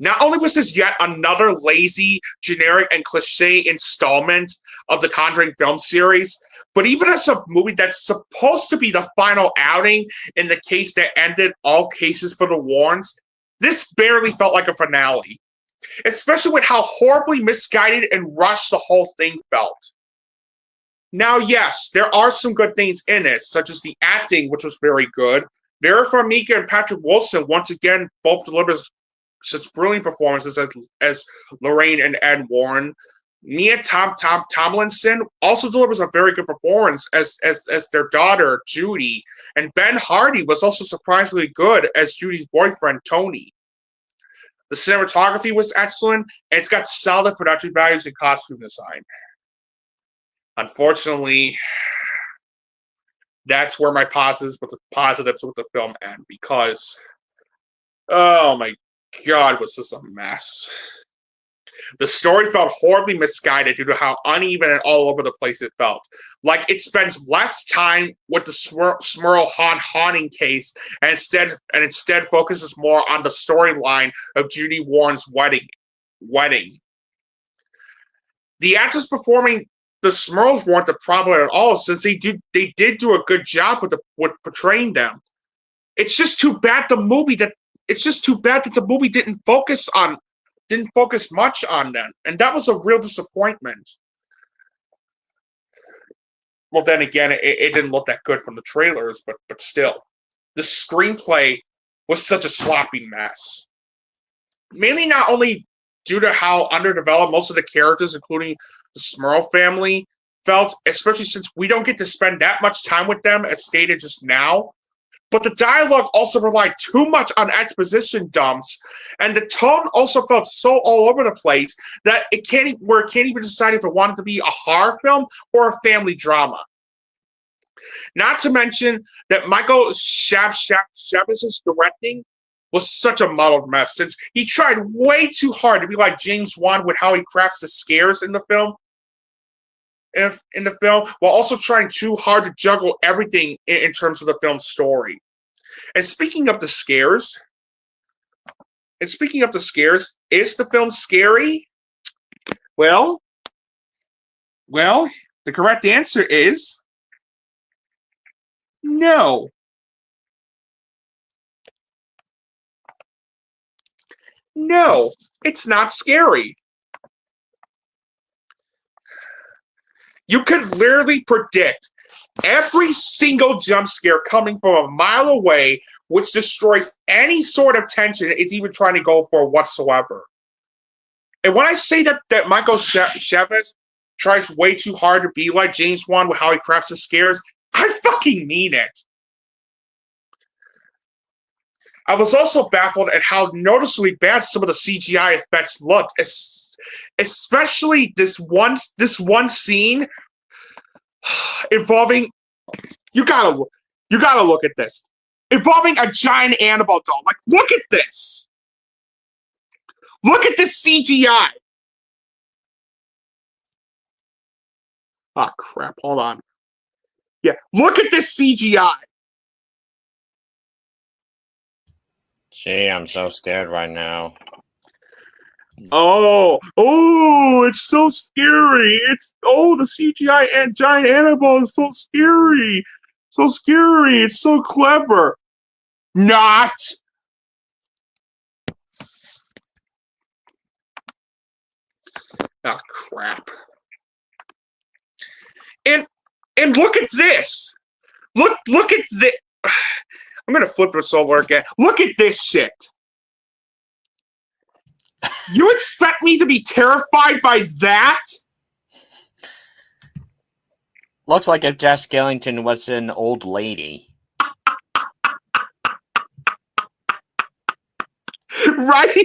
Not only was this yet another lazy, generic, and cliche installment of the Conjuring film series, but even as a movie that's supposed to be the final outing in the case that ended all cases for the Warrens, this barely felt like a finale. Especially with how horribly misguided and rushed the whole thing felt. Now, yes, there are some good things in it, such as the acting, which was very good. Vera Farmiga and Patrick Wilson, once again, both delivered such brilliant performances as Lorraine and Ed Warren. Nia Tomlinson also delivers a very good performance as their daughter, Judy. And Ben Hardy was also surprisingly good as Judy's boyfriend, Tony. The cinematography was excellent, and it's got solid production values and costume design. Unfortunately, that's where my positives with the film end, because, oh my God, was this a mess. The story felt horribly misguided due to how uneven and all over the place it felt. Like it spends less time with the Smurl haunting case and instead focuses more on the storyline of Judy Warren's wedding. The actors performing the Smurls weren't the problem at all, since they did do a good job with portraying them. It's just too bad the movie didn't focus much on them, and that was a real disappointment. Well, then again, it didn't look that good from the trailers, but still, the screenplay was such a sloppy mess. Mainly not only due to how underdeveloped most of the characters, including the Smurl family, felt, especially since we don't get to spend that much time with them, as stated just now, but the dialogue also relied too much on exposition dumps, and the tone also felt so all over the place that it can't even decide if it wanted to be a horror film or a family drama. Not to mention that Michael Chavez's directing was such a muddled mess, since he tried way too hard to be like James Wan with how he crafts the scares in the film. While also trying too hard to juggle everything in terms of the film's story. And speaking of the scares, is the film scary? Well, the correct answer is no. No, it's not scary. You can literally predict every single jump scare coming from a mile away, which destroys any sort of tension it's even trying to go for whatsoever. And when I say that Michael Chavez tries way too hard to be like James Wan with how he crafts the scares, I fucking mean it. I was also baffled at how noticeably bad some of the CGI effects looked, especially this one scene involving, you gotta look at this, involving a giant Annabelle doll. Like, look at this. Look at this CGI. Oh crap! Hold on. Yeah, look at this CGI. Gee, I'm so scared right now. Oh, it's so scary. The CGI and giant Annabelle is so scary. So scary. It's so clever. Not. Oh, crap. And look at this. Look at this. I'm going to flip this over again. Look at this shit. You expect me to be terrified by that? Looks like if Jess Skellington was an old lady. Right?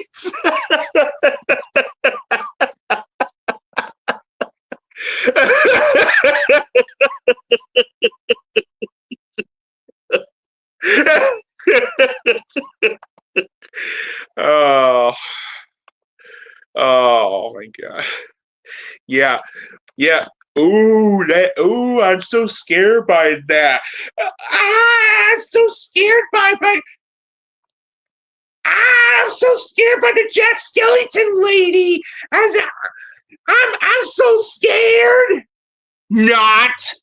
Oh my god. Yeah. I'm so scared by that. I'm so scared by I'm so scared by the Jack Skellington lady. I'm so scared. Not.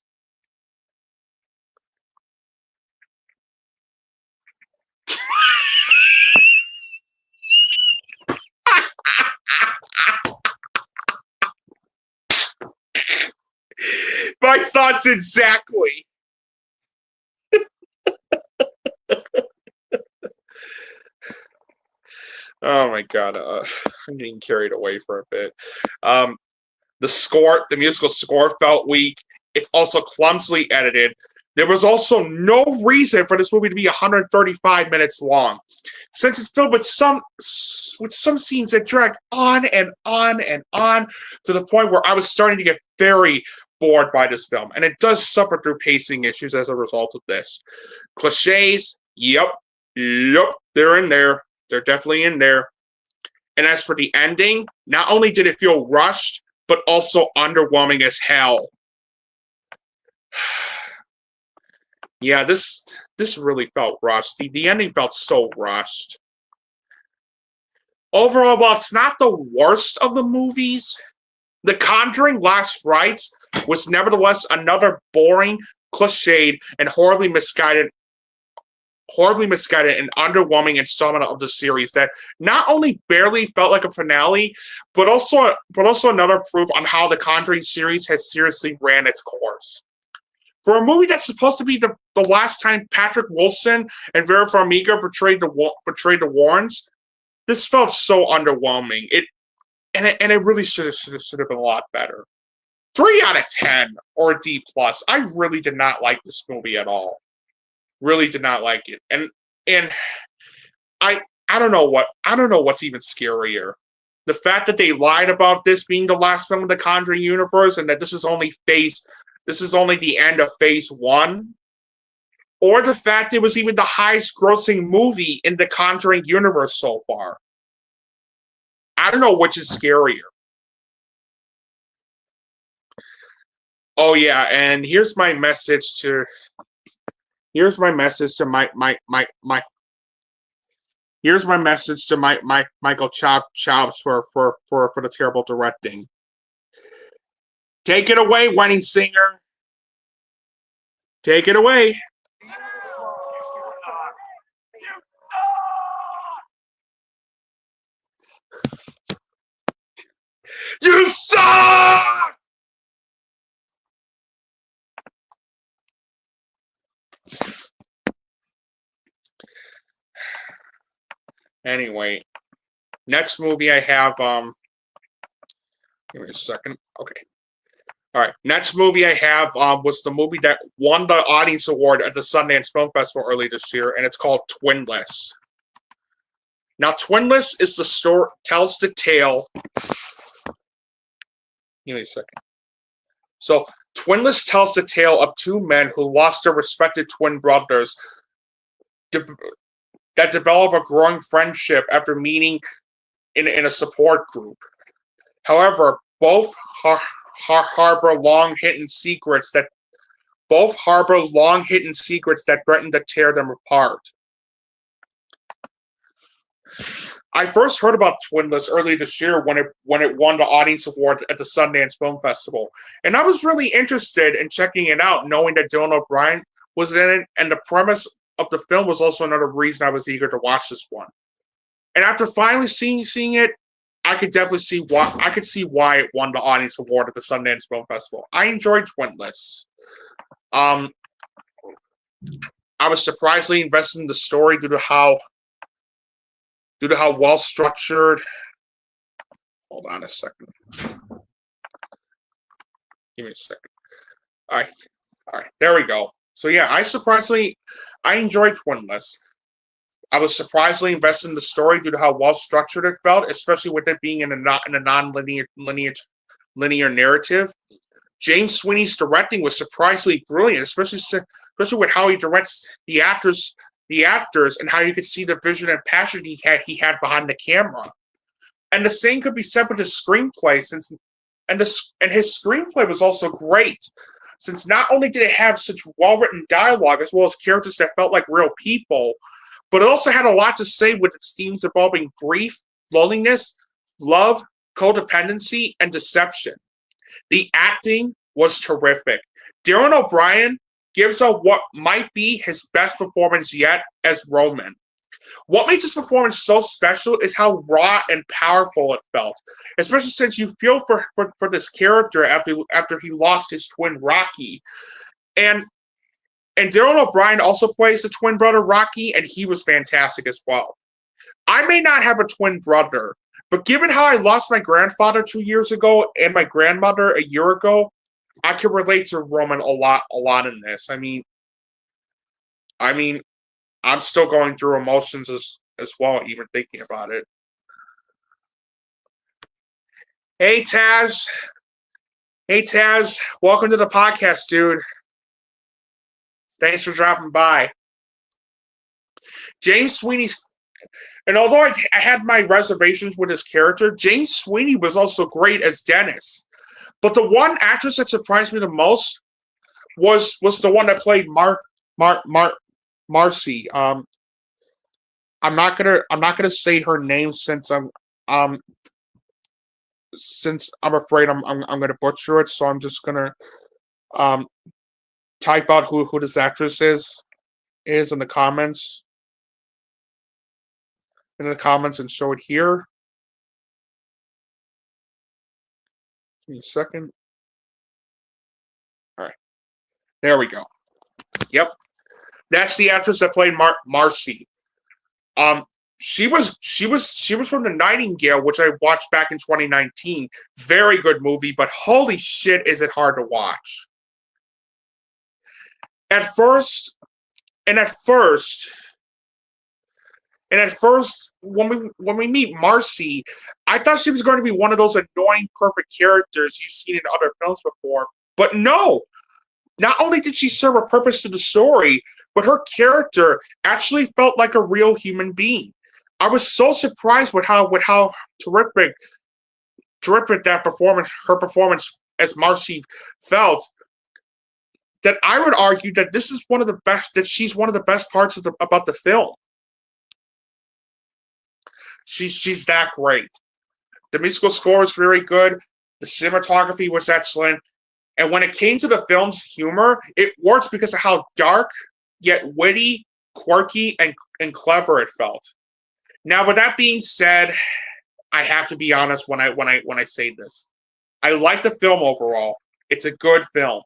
my thoughts exactly. Oh my god, I'm getting carried away for a bit. The musical score felt weak. It's also clumsily edited. There was also no reason for this movie to be 135 minutes long, since it's filled with some scenes that drag on and on and on to the point where I was starting to get very bored by this film, and it does suffer through pacing issues as a result of this. Cliches, yep, they're in there. They're definitely in there. And as for the ending, not only did it feel rushed, but also underwhelming as hell. Yeah, this really felt rushed. The ending felt so rushed. Overall, while it's not the worst of the movies, The Conjuring Last Rites was nevertheless another boring, cliched, and horribly misguided and underwhelming installment of the series that not only barely felt like a finale, but also another proof on how the Conjuring series has seriously ran its course. For a movie that's supposed to be the last time Patrick Wilson and Vera Farmiga portrayed the Warrens, this felt so underwhelming. It really should have been a lot better. 3 out of 10 or a D+. I really did not like this movie at all. Really did not like it. And I don't know what's even scarier. The fact that they lied about this being the last film of the Conjuring universe and that this is only the end of phase 1, or the fact it was even the highest grossing movie in the Conjuring universe so far. I don't know which is scarier. Oh yeah, and here's my message to Michael Chops for the terrible directing. Take it away, Wedding Singer. Take it away. You suck! Anyway, next movie I have, give me a second. Okay. All right. Next movie I have was the movie that won the audience award at the Sundance Film Festival early this year, and it's called Twinless. Now, Twinless is the story, tells the tale. Give me a second. So, Twinless tells the tale of 2 men who lost their respected twin brothers that develop a growing friendship after meeting in a support group. However, both harbor long hidden secrets that threaten to tear them apart. I first heard about Twinless early this year when it won the audience award at the Sundance Film Festival, and I was really interested in checking it out, knowing that Dylan O'Brien was in it, and the premise of the film was also another reason I was eager to watch this one. And after finally seeing it, I could definitely see why it won the audience award at the Sundance Film Festival. I enjoyed Twinless. I was surprisingly invested in the story due to how well structured. Hold on a second. Give me a second. All right, there we go. So yeah, I enjoyed Twinless. I was surprisingly invested in the story due to how well structured it felt, especially with it being in a non-linear narrative. James Sweeney's directing was surprisingly brilliant, especially with how he directs the actors and how you could see the vision and passion he had behind the camera. And the same could be said with his screenplay, and his screenplay was also great, since not only did it have such well-written dialogue as well as characters that felt like real people, but it also had a lot to say with its themes involving grief, loneliness, love, codependency, and deception. The acting was terrific. Darren O'Brien gives out what might be his best performance yet as Roman. What makes this performance so special is how raw and powerful it felt, especially since you feel for this character after he lost his twin Rocky, and Dylan O'Brien also plays the twin brother Rocky, and he was fantastic as well. I may not have a twin brother, but given how I lost my grandfather 2 years ago and my grandmother a year ago, I can relate to Roman a lot in this. I mean, I'm still going through emotions as well, even thinking about it. Hey Taz, welcome to the podcast, dude. Thanks for dropping by. James Sweeney's, and although I had my reservations with his character, James Sweeney was also great as Dennis. But the one actress that surprised me the most was the one that played Marcy. I'm not gonna say her name since I'm afraid I'm gonna butcher it. So I'm just gonna type out who this actress is in the comments. And show it here. Give me a second. All right. There we go. Yep. That's the actress that played Marcy. She was from The Nightingale, which I watched back in 2019. Very good movie, but holy shit, is it hard to watch. At first, when we meet Marcy, I thought she was going to be one of those annoying perfect characters you've seen in other films before. But no, not only did she serve a purpose to the story, but her character actually felt like a real human being. I was so surprised with how terrific her performance as Marcy felt, that I would argue that this is she's one of the best parts about the film. She's that great. The musical score was very good. The cinematography was excellent. And when it came to the film's humor, it works because of how dark, yet witty, quirky, and clever it felt. Now, with that being said, I have to be honest when I say this. I like the film overall. It's a good film.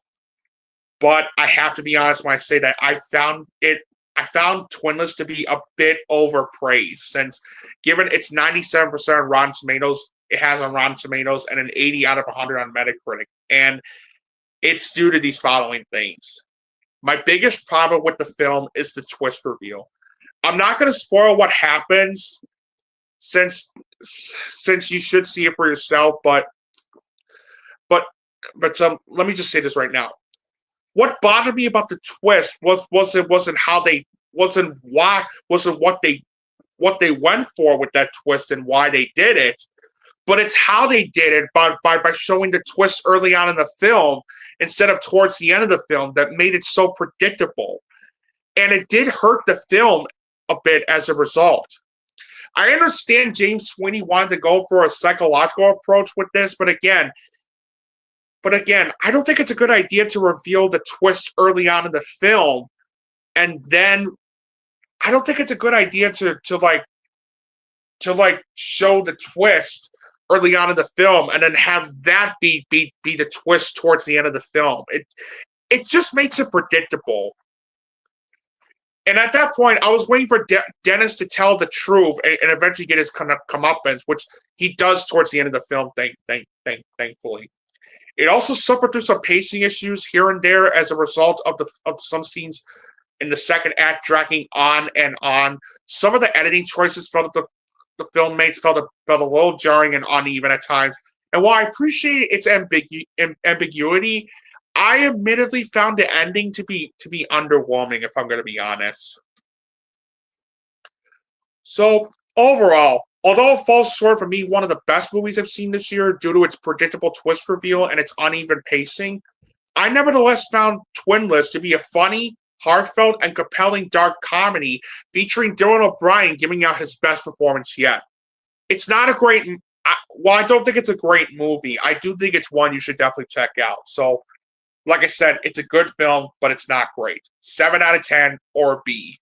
But I have to be honest when I say that I found Twinless to be a bit overpraised, since given its 97% Rotten Tomatoes, it has on Rotten Tomatoes, and an 80 out of 100 on Metacritic. And it's due to these following things. My biggest problem with the film is the twist reveal. I'm not going to spoil what happens, since you should see it for yourself, but let me just say this right now. What bothered me about the twist wasn't what they went for with that twist and why they did it, but it's how they did it by showing the twist early on in the film instead of towards the end of the film that made it so predictable. And it did hurt the film a bit as a result. I understand James Sweeney wanted to go for a psychological approach with this, but again, I don't think it's a good idea to reveal the twist early on in the film, and then I don't think it's a good idea to show the twist early on in the film and then have that be the twist towards the end of the film. It just makes it predictable. And at that point, I was waiting for Dennis to tell the truth and eventually get his comeuppance, which he does towards the end of the film. Thankfully. It also suffered through some pacing issues here and there as a result of some scenes in the second act dragging on and on. Some of the editing choices felt the film made felt a little jarring and uneven at times. And while I appreciate its ambiguity, I admittedly found the ending to be underwhelming, if I'm going to be honest. So overall, although it falls short for me one of the best movies I've seen this year due to its predictable twist reveal and its uneven pacing, I nevertheless found Twinless to be a funny, heartfelt, and compelling dark comedy featuring Dylan O'Brien giving out his best performance yet. It's not a great... While I don't think it's a great movie, I do think it's one you should definitely check out. So, like I said, it's a good film, but it's not great. 7 out of 10 or B.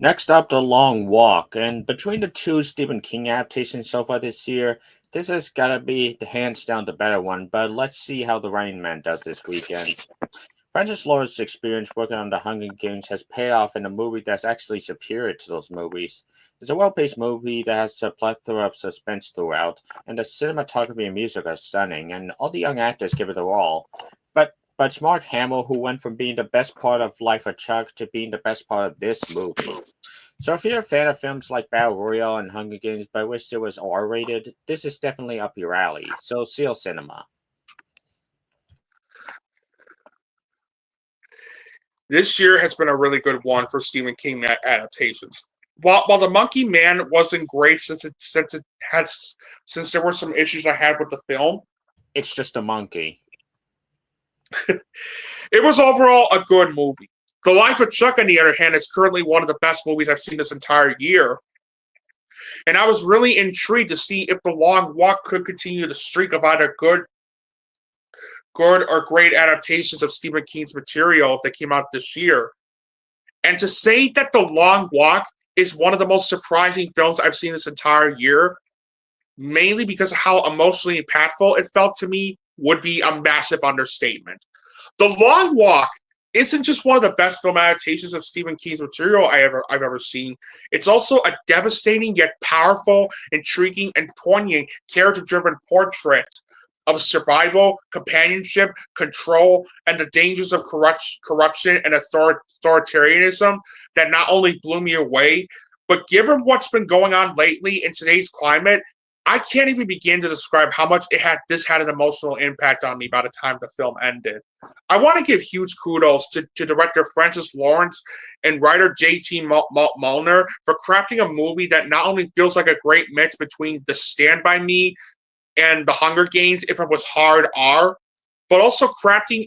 Next up, The Long Walk. And between the two Stephen King adaptations so far this year, this has got to be the hands down the better one. But let's see how The Running Man does this weekend. Francis Lawrence's experience working on The Hunger Games has paid off in a movie that's actually superior to those movies. It's a well-paced movie that has a plethora of suspense throughout, and the cinematography and music are stunning, and all the young actors give it their all. But it's Mark Hamill who went from being the best part of Life of Chuck to being the best part of this movie. So if you're a fan of films like Battle Royale and Hunger Games, but wish it was R-rated, this is definitely up your alley. So Seal Cinema. This year has been a really good one for Stephen King adaptations. While The Monkey Man wasn't great since there were some issues I had with the film, It's just a monkey. it was overall a good movie. The Life of Chuck, on the other hand, is currently one of the best movies I've seen this entire year. And I was really intrigued to see if The Long Walk could continue the streak of either good or great adaptations of Stephen King's material that came out this year. And to say that The Long Walk is one of the most surprising films I've seen this entire year, mainly because of how emotionally impactful it felt to me, would be a massive understatement. The Long Walk isn't just one of the best film adaptations of Stephen King's material I've ever seen. It's also a devastating yet powerful, intriguing, and poignant character-driven portrait of survival, companionship, control, and the dangers of corruption and authoritarianism that not only blew me away, but given what's been going on lately in today's climate, I can't even begin to describe how much this had an emotional impact on me by the time the film ended. I want to give huge kudos to director Francis Lawrence and writer J.T. Mulner for crafting a movie that not only feels like a great mix between The Stand By Me and The Hunger Games, if it was hard R, but also crafting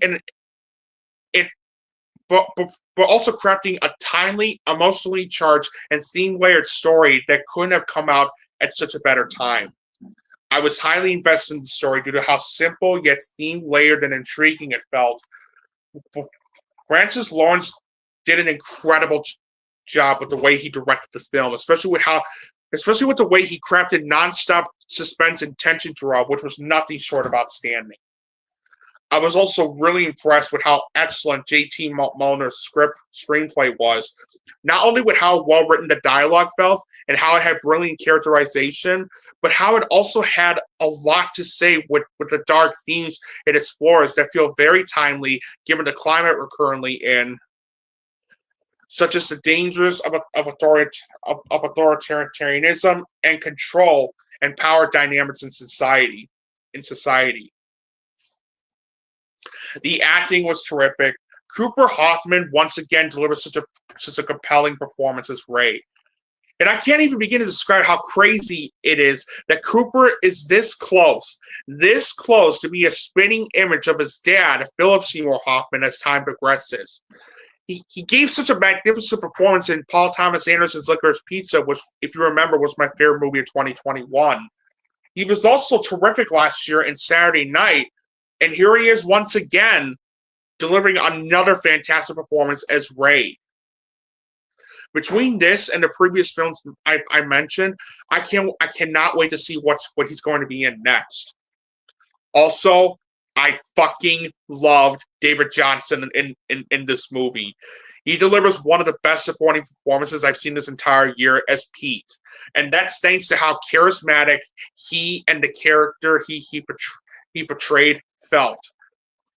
a timely, emotionally charged, and theme-layered story that couldn't have come out at such a better time. I was highly invested in the story due to how simple yet theme-layered and intriguing it felt. Francis Lawrence did an incredible job with the way he directed the film, especially with the way he crafted nonstop suspense and tension throughout, which was nothing short of outstanding. I was also really impressed with how excellent J.T. Mulner's screenplay was, not only with how well written the dialogue felt and how it had brilliant characterization, but how it also had a lot to say with the dark themes it explores that feel very timely given the climate we're currently in, such as the dangers of authoritarianism and control and power dynamics in society. The acting was terrific. Cooper Hoffman once again delivered such a compelling performance as Ray. And I can't even begin to describe how crazy it is that Cooper is this close to be a spinning image of his dad, Philip Seymour Hoffman, as time progresses. He gave such a magnificent performance in Paul Thomas Anderson's Licorice Pizza, which, if you remember, was my favorite movie of 2021. He was also terrific last year in Saturday Night, and here he is once again delivering another fantastic performance as Ray. Between this and the previous films I mentioned, I cannot wait to see what he's going to be in next. Also, I fucking loved David Johnson in this movie. He delivers one of the best supporting performances I've seen this entire year as Pete. And that's thanks to how charismatic he and the character he portrayed felt.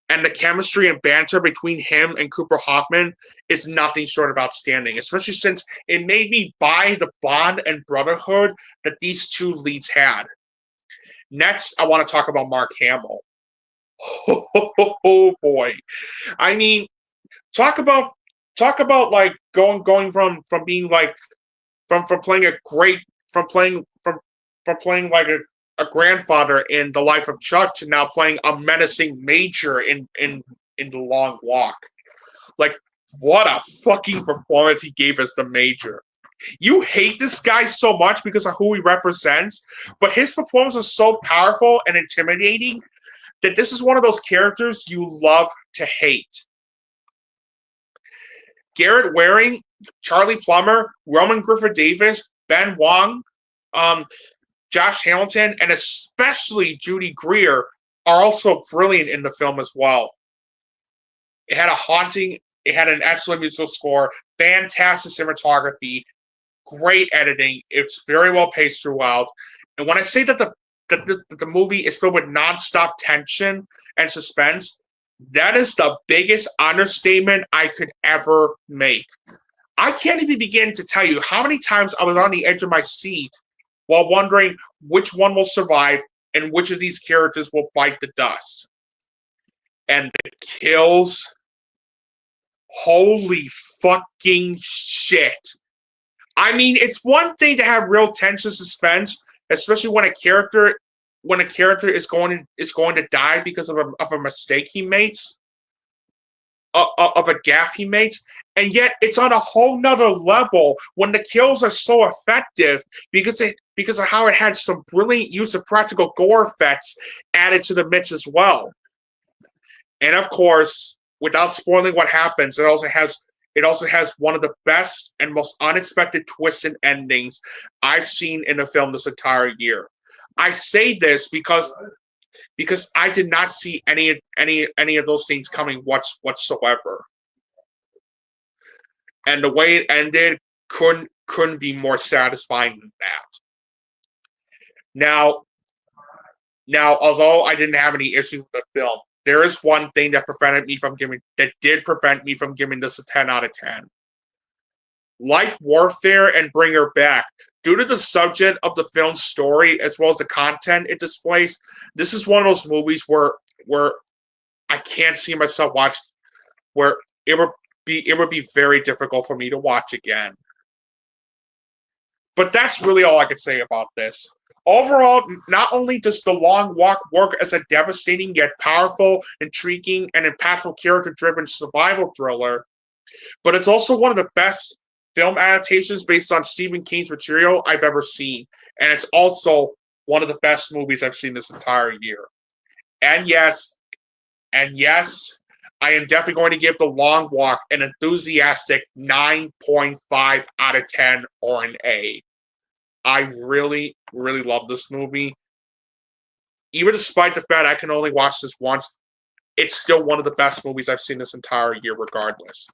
And the chemistry and banter between him and Cooper Hoffman is nothing short of outstanding, especially since it made me buy the bond and brotherhood that these two leads had. Next, I want to talk about Mark Hamill. Oh boy. I mean, talk about like going from being like from playing like a grandfather in The Life of Chuck to now playing a menacing major in The Long Walk. Like, what a fucking performance he gave as the major. You hate this guy so much because of who he represents, but his performance is so powerful and intimidating that this is one of those characters you love to hate. Garrett Waring Charlie Plummer, Roman Griffith Davis, Ben Wong, Josh Hamilton, and especially Judy Greer are also brilliant in the film as well. It had an excellent musical score, fantastic cinematography, great editing. It's very well paced throughout. And when I say that the movie is filled with nonstop tension and suspense, that is the biggest understatement I could ever make. I can't even begin to tell you how many times I was on the edge of my seat while wondering which one will survive and which of these characters will bite the dust. And the kills, holy fucking shit. I mean, it's one thing to have real tension suspense, especially when a character is going to die because of a mistake he makes, of a gaffe he makes, and yet it's on a whole nother level when the kills are so effective because of how it had some brilliant use of practical gore effects added to the mix as well. And of course, without spoiling what happens, it also has one of the best and most unexpected twists and endings I've seen in a film this entire year. I say this because I did not see any of those things coming whatsoever. And the way it ended couldn't be more satisfying than that. Now, although I didn't have any issues with the film, there is one thing that did prevent me from giving this a 10 out of 10. Like Warfare and Bring Her Back, due to the subject of the film's story as well as the content it displays, this is one of those movies where I can't see myself watching, where it would be very difficult for me to watch again. But that's really all I could say about this. Overall, not only does The Long Walk work as a devastating yet powerful, intriguing, and impactful character-driven survival thriller, but it's also one of the best film adaptations based on Stephen King's material I've ever seen. And it's also one of the best movies I've seen this entire year. And yes, I am definitely going to give The Long Walk an enthusiastic 9.5 out of 10 or an A. I really, really love this movie. Even despite the fact I can only watch this once, it's still one of the best movies I've seen this entire year regardless.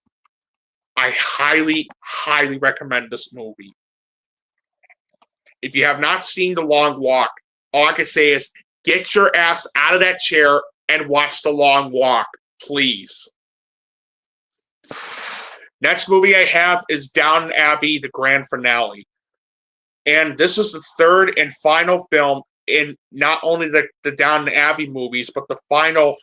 I highly, highly recommend this movie. If you have not seen The Long Walk, all I can say is get your ass out of that chair and watch The Long Walk, please. Next movie I have is Downton Abbey, the grand finale. And this is the third and final film in not only the Downton Abbey movies, but the final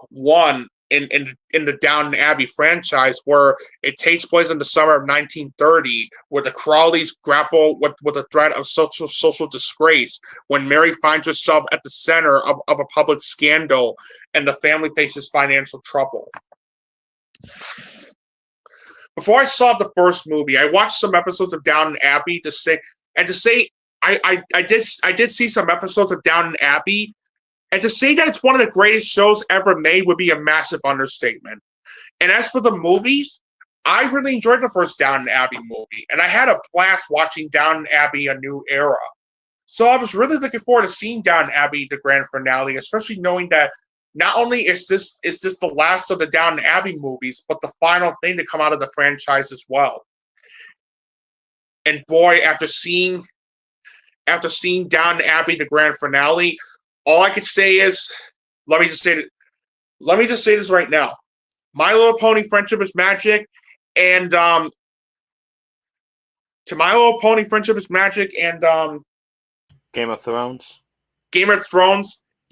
one in the Downton Abbey franchise, where it takes place in the summer of 1930, where the Crawleys grapple with the threat of social disgrace when Mary finds herself at the center of a public scandal and the family faces financial trouble. Before I saw the first movie, I watched some episodes of Downton Abbey I did see some episodes of Downton Abbey, and to say that it's one of the greatest shows ever made would be a massive understatement. And as for the movies, I really enjoyed the first Downton Abbey movie, and I had a blast watching Downton Abbey: A New Era. So I was really looking forward to seeing Downton Abbey, the grand finale, especially knowing that not only is this the last of the Downton Abbey movies, but the final thing to come out of the franchise as well. And boy, after seeing Downton Abbey, the grand finale, all I could say is, let me just say this right now: My Little Pony: Friendship is Magic, and to My Little Pony: Friendship is Magic, and Game of Thrones.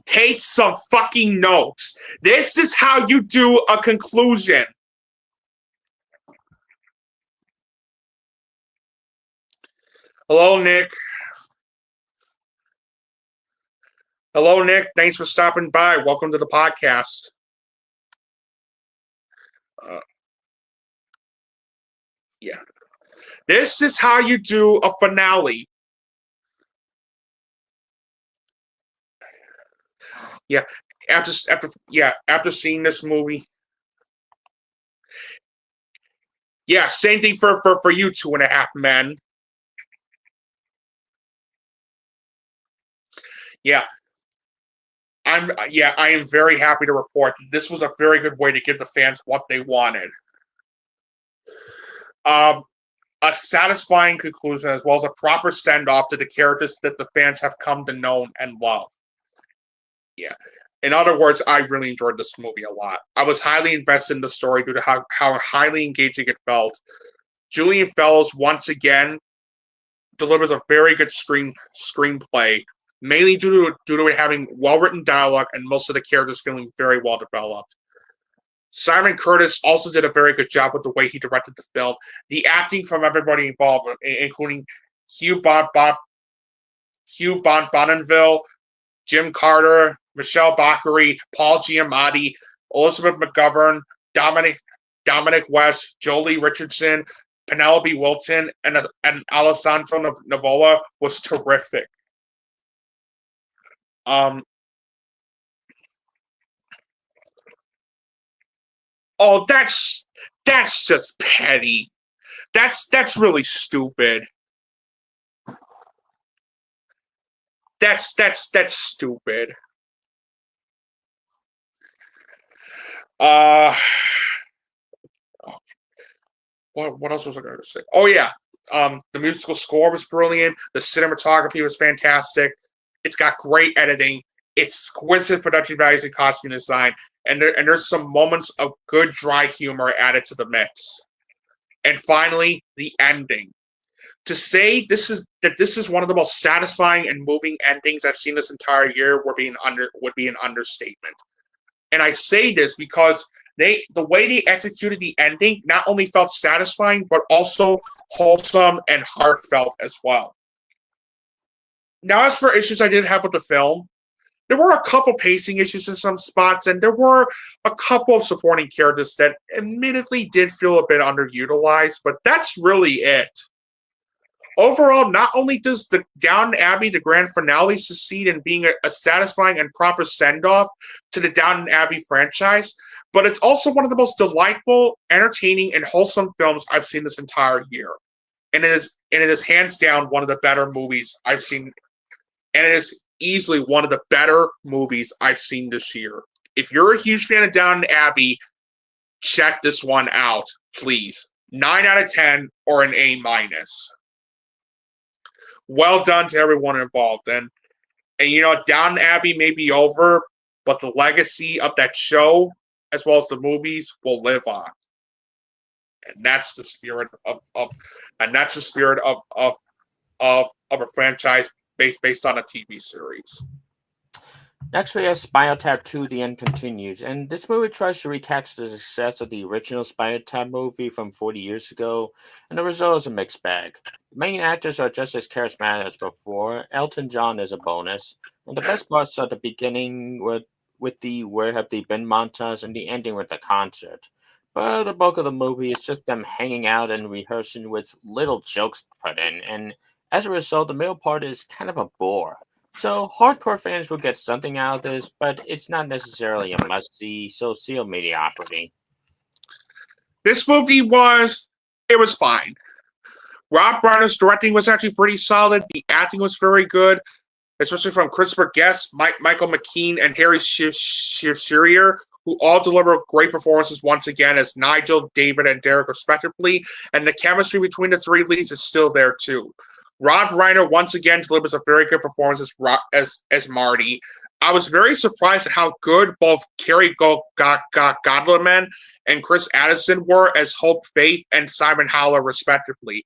Take some fucking notes. This is how you do a conclusion. Hello, Nick. Thanks for stopping by. Welcome to the podcast. Yeah. This is how you do a finale. Yeah. After seeing this movie. Yeah, same thing for you, 2.5 Men. Yeah, I am very happy to report this was a very good way to give the fans what they wanted. Um, a satisfying conclusion as well as a proper send off to the characters that the fans have come to know and love. Yeah. In other words, I really enjoyed this movie a lot. I was highly invested in the story due to how highly engaging it felt. Julian Fellows once again delivers a very good screenplay, mainly due to it having well written dialogue and most of the characters feeling very well developed. Simon Curtis also did a very good job with the way he directed the film. The acting from everybody involved, including Hugh Bonneville, Jim Carter, Michelle Baccarie, Paul Giamatti, Elizabeth McGovern, Dominic West, Jolie Richardson, Penelope Wilton, and Alessandro Nivola was terrific. Oh, that's just petty. That's really stupid. That's stupid. What else was I going to say? Oh yeah, the musical score was brilliant. The cinematography was fantastic. It's got great editing. Exquisite production values and costume design, and there's some moments of good dry humor added to the mix. And finally, the ending. To say this is one of the most satisfying and moving endings I've seen this entire year would be an understatement. And I say this because the way they executed the ending not only felt satisfying, but also wholesome and heartfelt as well. Now, as for issues I did have with the film, there were a couple pacing issues in some spots, and there were a couple of supporting characters that admittedly did feel a bit underutilized, but that's really it. Overall, not only does the Downton Abbey, the grand finale, succeed in being a satisfying and proper send-off to the Downton Abbey franchise, but it's also one of the most delightful, entertaining, and wholesome films I've seen this entire year. And it is hands down one of the better movies I've seen, and it is easily one of the better movies I've seen this year. If you're a huge fan of Downton Abbey, check this one out, please. 9 out of 10 or an A-. Well done to everyone involved. And Downton Abbey may be over, but the legacy of that show, as well as the movies, will live on. And that's the spirit of a franchise based on a TV series. Next, we have Spinal Tap 2, The End Continues, and this movie tries to recapture the success of the original Spinal Tap movie from 40 years ago, and the result is a mixed bag. The main actors are just as charismatic as before. Elton John is a bonus, and the best parts are the beginning with the Where Have They Been montage and the ending with the concert. But the bulk of the movie is just them hanging out and rehearsing with little jokes put in, and as a result, the middle part is kind of a bore. So, hardcore fans will get something out of this, but it's not necessarily a must-see, so seal mediocrity. This movie was fine. Rob Reiner's directing was actually pretty solid. The acting was very good, especially from Christopher Guest, Michael McKean, and Harry Shearer, who all deliver great performances once again as Nigel, David, and Derek respectively, and the chemistry between the three leads is still there too. Rob Reiner once again delivers a very good performance as Marty. I was very surprised at how good both Kerry Godliman and Chris Addison were as Hope Faith and Simon Howler respectively.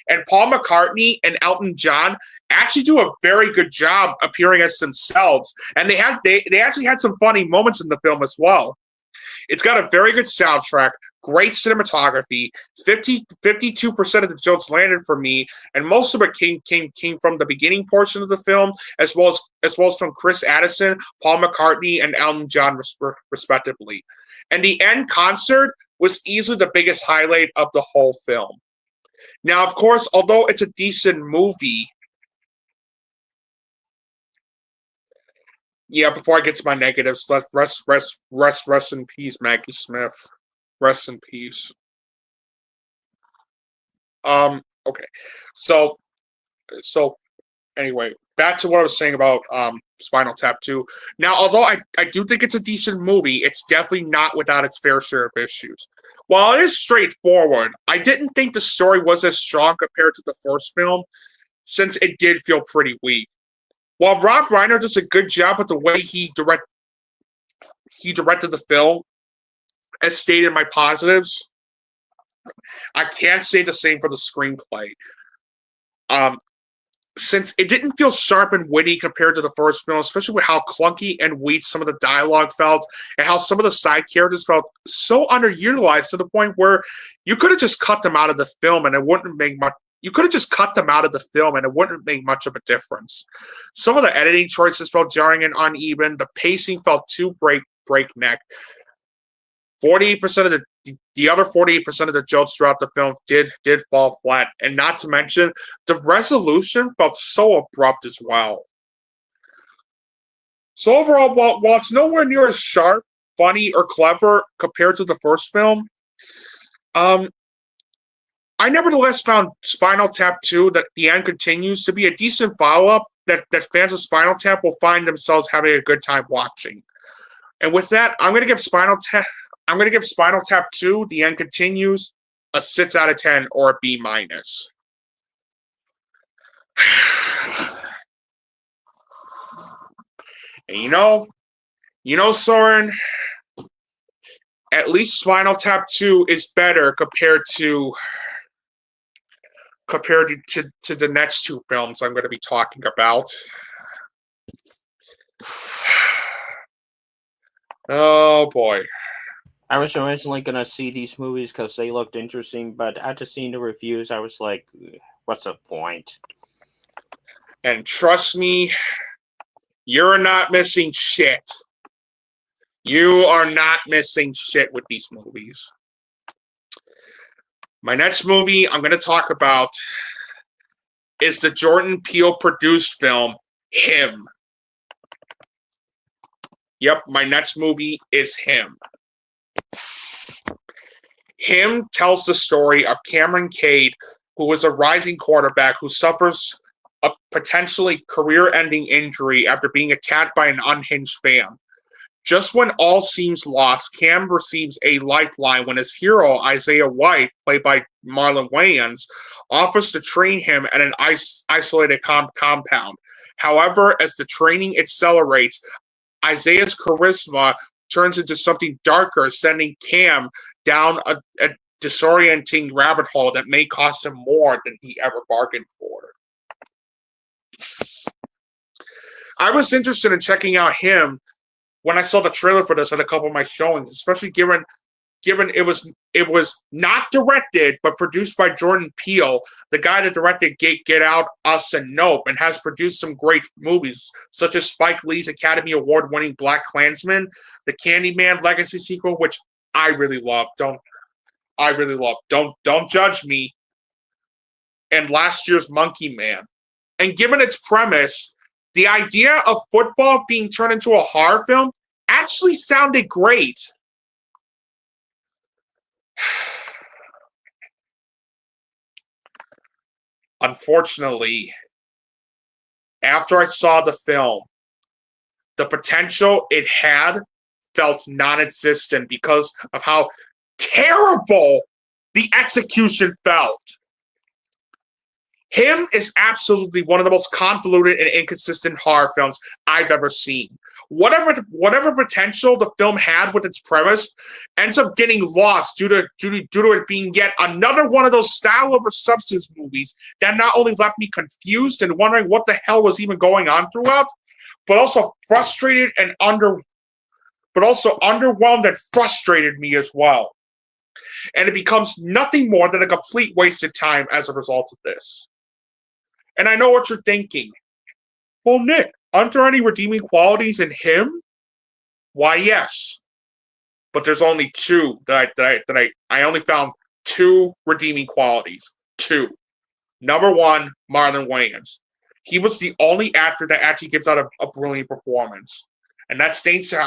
And Paul McCartney and Elton John actually do a very good job appearing as themselves. And they actually had some funny moments in the film as well. It's got a very good soundtrack, great cinematography. 52% of the jokes landed for me, and most of it came from the beginning portion of the film, as well as from Chris Addison, Paul McCartney, and Elton John respectively. And the end concert was easily the biggest highlight of the whole film. Now, of course, although it's a decent movie, yeah, before I get to my negatives, let rest in peace, Maggie Smith. Rest in peace. Okay. So anyway, back to what I was saying about Spinal Tap 2. Now, although I do think it's a decent movie, it's definitely not without its fair share of issues. While it is straightforward, I didn't think the story was as strong compared to the first film, since it did feel pretty weak. While Rob Reiner does a good job with the way he directed the film, as stated in my positives, I can't say the same for the screenplay. Since it didn't feel sharp and witty compared to the first film, especially with how clunky and weak some of the dialogue felt, and how some of the side characters felt so underutilized to the point where you could have just cut them out of the film and it wouldn't make much. You could have just cut them out of the film and it wouldn't make much of a difference. Some of the editing choices felt jarring and uneven. The pacing felt too breakneck. 48% of the other 48% of the jokes throughout the film did fall flat, and not to mention the resolution felt so abrupt as well. So overall, while it's nowhere near as sharp, funny, or clever compared to the first film, I nevertheless found Spinal Tap 2, that the end continues, to be a decent follow-up that fans of Spinal Tap will find themselves having a good time watching. And with that, I'm going to give Spinal Tap 2, The End Continues, a 6 out of 10 or a B-. And you know, Søren, at least Spinal Tap 2 is better compared to the next two films I'm going to be talking about. Oh boy. I was originally going to see these movies because they looked interesting, but after seeing the reviews, I was like, what's the point? And trust me, you're not missing shit. You are not missing shit with these movies. My next movie I'm going to talk about is the Jordan Peele-produced film, Him. Yep, my next movie is Him. Him tells the story of Cameron Cade, who is a rising quarterback who suffers a potentially career-ending injury after being attacked by an unhinged fan. Just when all seems lost, Cam receives a lifeline when his hero, Isaiah White, played by Marlon Wayans, offers to train him at an isolated compound. However, as the training accelerates, Isaiah's charisma turns into something darker, sending Cam down a disorienting rabbit hole that may cost him more than he ever bargained for. I was interested in checking out Him when I saw the trailer for this at a couple of my showings, especially given it was not directed but produced by Jordan Peele, the guy that directed Get Out, Us, and Nope, and has produced some great movies such as Spike Lee's Academy Award-winning Black Klansman, the Candyman Legacy sequel, which I really love. Don't judge me. And last year's Monkey Man. And given its premise, the idea of football being turned into a horror film actually sounded great. Unfortunately, after I saw the film, the potential it had felt non-existent because of how terrible the execution felt. Him is absolutely one of the most convoluted and inconsistent horror films I've ever seen. Whatever potential the film had with its premise ends up getting lost due to it being yet another one of those style over substance movies that not only left me confused and wondering what the hell was even going on throughout, but also frustrated and underwhelmed and frustrated me as well. And it becomes nothing more than a complete waste of time as a result of this. And I know what you're thinking. Well, Nick, aren't there any redeeming qualities in Him? Why, yes. But there's only two I only found two redeeming qualities. Two. Number one, Marlon Wayans. He was the only actor that actually gives out a brilliant performance. And that's thanks to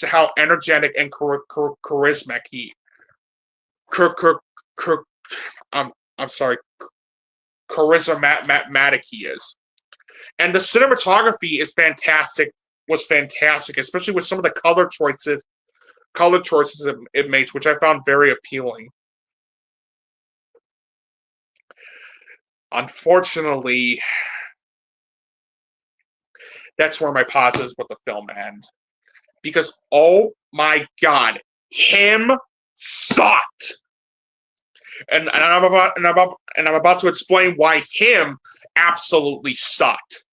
how energetic and charismatic he I'm sorry, charismatic he is. And the cinematography is fantastic. Was fantastic, especially with some of the color choices it makes, which I found very appealing. Unfortunately, that's where my positives with the film end. Because oh my god, him sucked. And I'm about to explain why him absolutely sucked.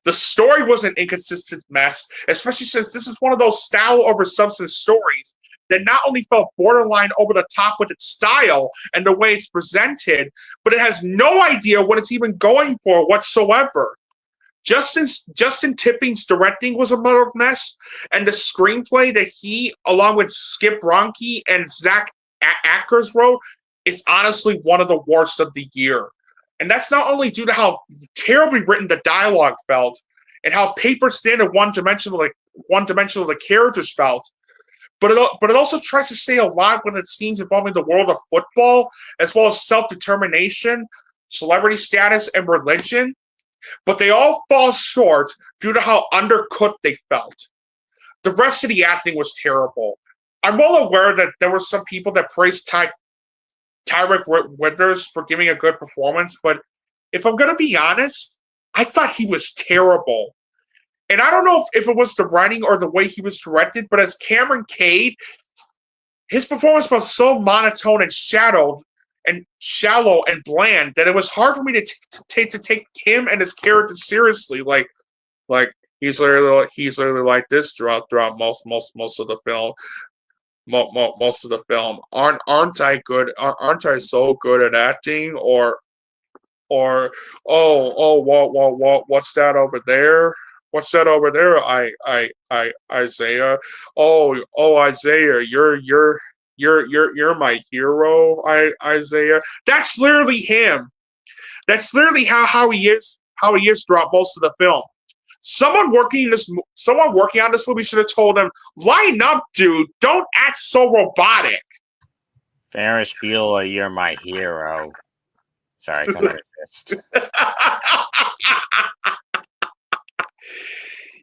The story was an inconsistent mess, especially since this is one of those style over substance stories that not only felt borderline over the top with its style and the way it's presented, but it has no idea what it's even going for whatsoever. Justin Tipping's directing was a mess, and the screenplay that he, along with Skip Ronke and Zach Akers wrote, is honestly one of the worst of the year. And that's not only due to how terribly written the dialogue felt and how paper thin and one-dimensional the characters felt, but it also tries to say a lot when it scenes involving the world of football, as well as self-determination, celebrity status, and religion. But they all fall short due to how undercooked they felt. The rest of the acting was terrible. I'm well aware that there were some people that praised Tyrek Winters for giving a good performance, but if I'm going to be honest, I thought he was terrible. And I don't know if it was the writing or the way he was directed, but as Cameron Cade, his performance was so monotone and shallow and bland that it was hard for me to take him and his character seriously. Like he's literally like this throughout most of the film. Most of the film. Aren't I good? Aren't I so good at acting? Or what's that over there? What's that over there? Isaiah. Oh Isaiah, you're my hero, Isaiah. That's literally him. That's literally how he is throughout most of the film. Someone working on this movie should have told him, line up, dude. Don't act so robotic. Ferris Bueller, you're my hero. Sorry, I couldn't resist.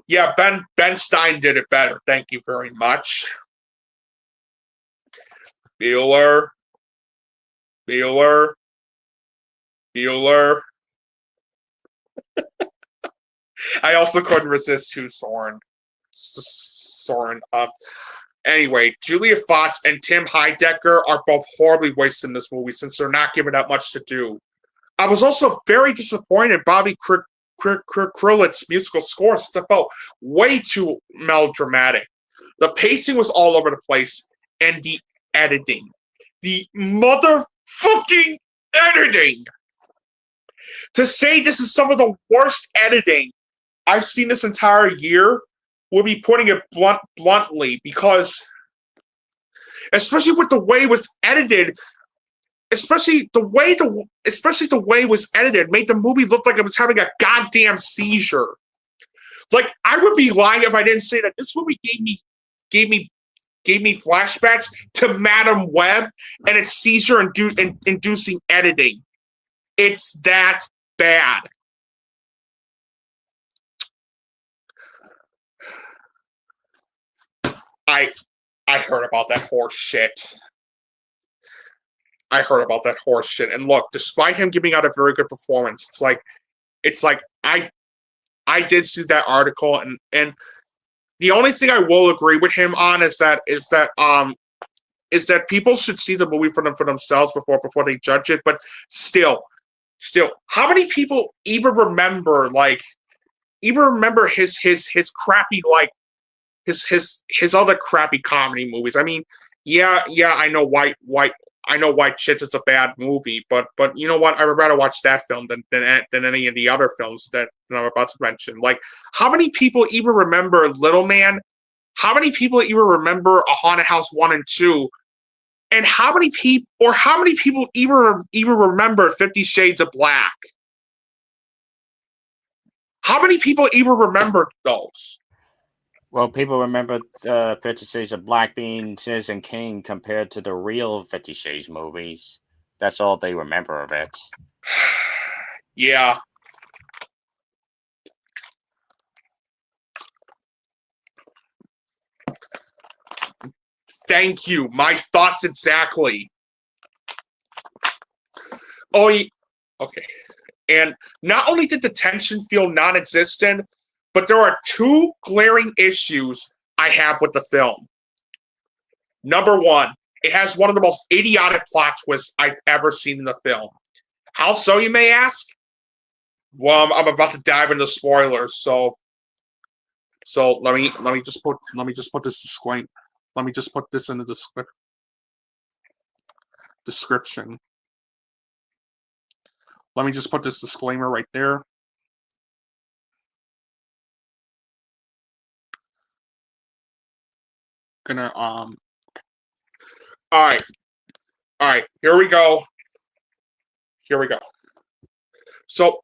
Yeah, Ben Stein did it better. Thank you very much. Bueller. I also couldn't resist too, Søren. Anyway, Julia Fox and Tim Heidecker are both horribly wasted in this movie since they're not given that much to do. I was also very disappointed in Bobby Krullitz's musical score since it felt way too melodramatic. The pacing was all over the place, and the editing. The motherfucking editing! To say this is some of the worst editing I've seen this entire year would be putting it bluntly, because especially with the way it was edited, especially the way it was edited made the movie look like it was having a goddamn seizure. Like, I would be lying if I didn't say that this movie gave me flashbacks to Madam Web and its seizure inducing editing. It's that bad. I heard about that horse shit. And look, despite him giving out a very good performance, it's like I did see that article, and the only thing I will agree with him on is that people should see the movie for themselves before they judge it. But still, how many people even remember his crappy, like, his other crappy comedy movies? I mean, yeah, I know White Chicks is a bad movie, but you know what? I would rather watch that film than any of the other films that I'm about to mention. Like, how many people even remember Little Man? How many people even remember A Haunted House 1 and 2? And how many people even remember 50 Shades of Black? How many people even remember those? Well, people remember 50 Shades of Black being Citizen Kane compared to the real 50 Shades movies. That's all they remember of it. Yeah. Thank you. My thoughts exactly. Oh, okay. And not only did the tension feel non-existent, but there are two glaring issues I have with the film. Number one, it has one of the most idiotic plot twists I've ever seen in the film. How so, you may ask? Well, I'm about to dive into spoilers, so let me just put this disclaimer. Let me just put this in the description. Let me just put this disclaimer right there. Gonna all right. Here we go. So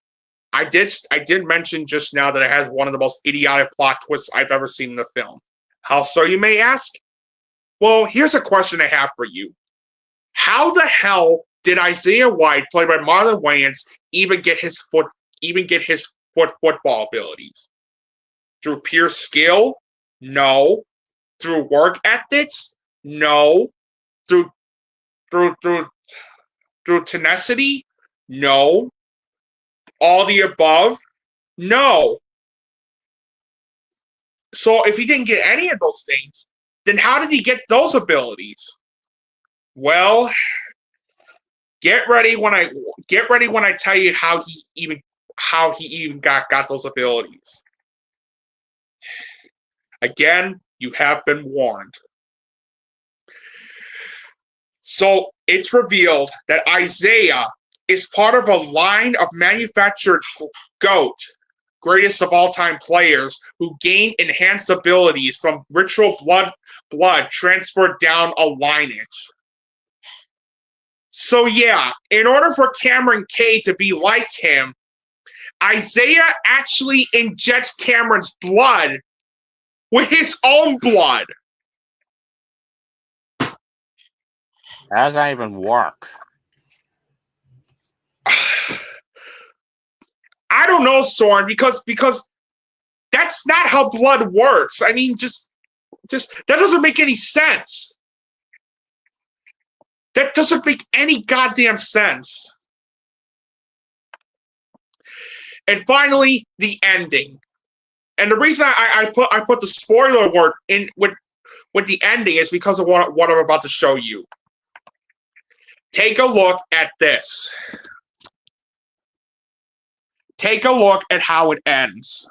I did mention just now that it has one of the most idiotic plot twists I've ever seen in the film. How so, you may ask? Well, here's a question I have for you. How the hell did Isaiah White, played by Marlon Wayans, even get his football abilities? Through pure skill? No. Through work ethics? No. Through tenacity? No. All the above? No. So if he didn't get any of those things, then how did he get those abilities? Well, get ready when I tell you how he even got those abilities. Again, you have been warned. So it's revealed that Isaiah is part of a line of manufactured GOAT, greatest of all time players, who gain enhanced abilities from ritual blood transferred down a lineage. So yeah, in order for Cameron K to be like him, Isaiah actually injects Cameron's blood with his own blood. How does that even work? I don't know, Søren, because that's not how blood works. I mean, just that doesn't make any sense. That doesn't make any goddamn sense. And finally, the ending. And the reason I put the spoiler word in with the ending is because of what I'm about to show you. Take a look at this. Take a look at how it ends.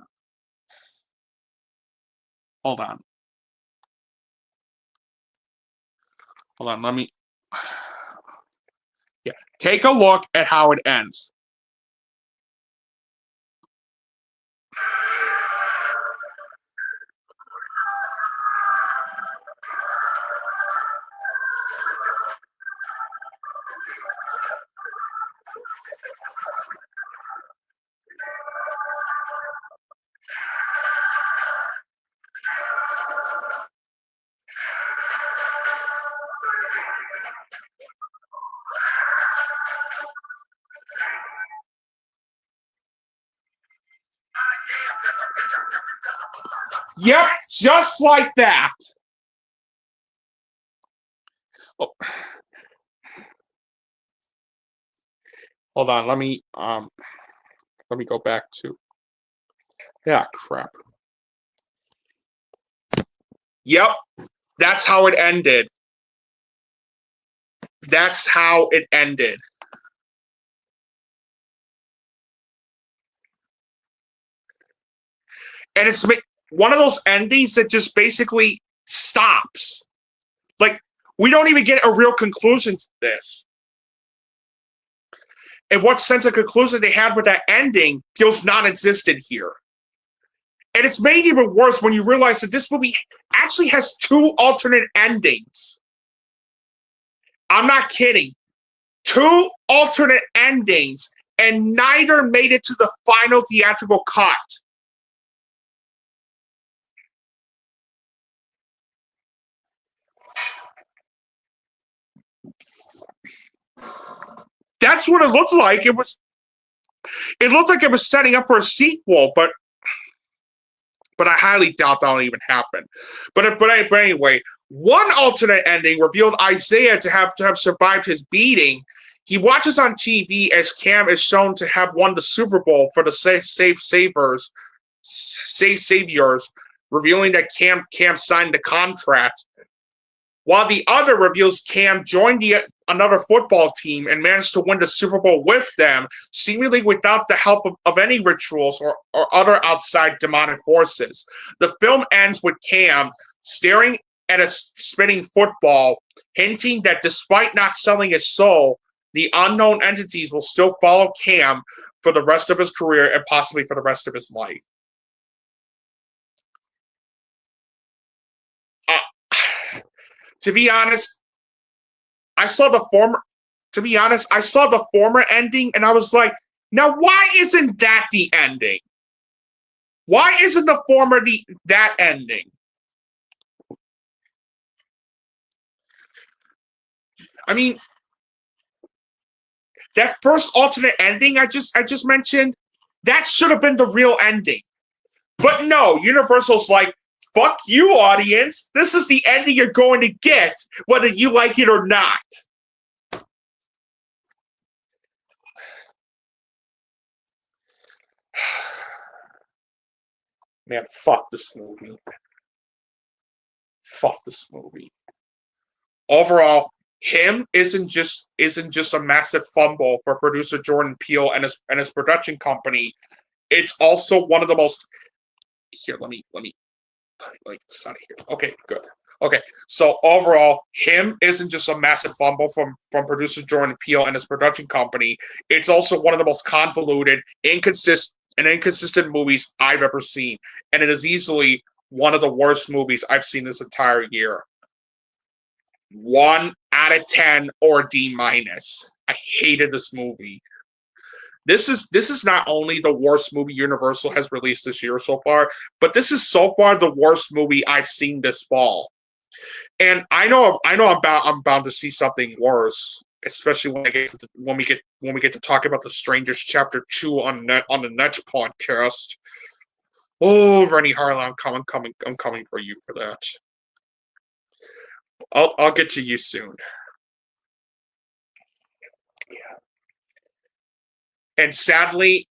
Hold on. Let me. Yeah. Take a look at how it ends. Yep, just like that. Oh. Hold on, let me go back to. Yeah, crap. Yep, that's how it ended. That's how it ended. And it's one of those endings that just basically stops. Like, we don't even get a real conclusion to this. And what sense of conclusion they had with that ending feels non-existent here. And it's made even worse when you realize that this movie actually has two alternate endings. I'm not kidding. Two alternate endings, and neither made it to the final theatrical cut. That's what it looked like. It looked like it was setting up for a sequel, but I highly doubt that'll even happen. But anyway, one alternate ending revealed Isaiah to have survived his beating. He watches on TV as Cam is shown to have won the Super Bowl for the Saviors, revealing that Cam signed the contract. While the other reveals Cam joined another football team and managed to win the Super Bowl with them, seemingly without the help of any rituals or other outside demonic forces. The film ends with Cam staring at a spinning football, hinting that despite not selling his soul, the unknown entities will still follow Cam for the rest of his career and possibly for the rest of his life. To be honest, I saw the former ending, and I was like, now why isn't that the ending? Why isn't the former that ending? I mean, that first alternate ending I just mentioned, that should have been the real ending. But no, Universal's like, fuck you, audience. This is the ending you're going to get, whether you like it or not. Man, fuck this movie. Fuck this movie. Overall, Him isn't just a massive fumble for producer Jordan Peele and his production company. It's also one of the most. Here, let me like this out of here. Okay, good. Okay, so overall, Him isn't just a massive fumble from producer Jordan Peele and his production company. It's also one of the most convoluted, inconsistent movies I've ever seen, and it is easily one of the worst movies I've seen this entire year. 1 out of 10 or D-. I hated this movie. This is not only the worst movie Universal has released this year so far, but this is so far the worst movie I've seen this fall. And I know I'm bound to see something worse, especially when we get to talk about The Strangers Chapter 2 on the next podcast. Oh, Rennie Harlan, I'm coming for you for that. I'll get to you soon. Yeah. And sadly,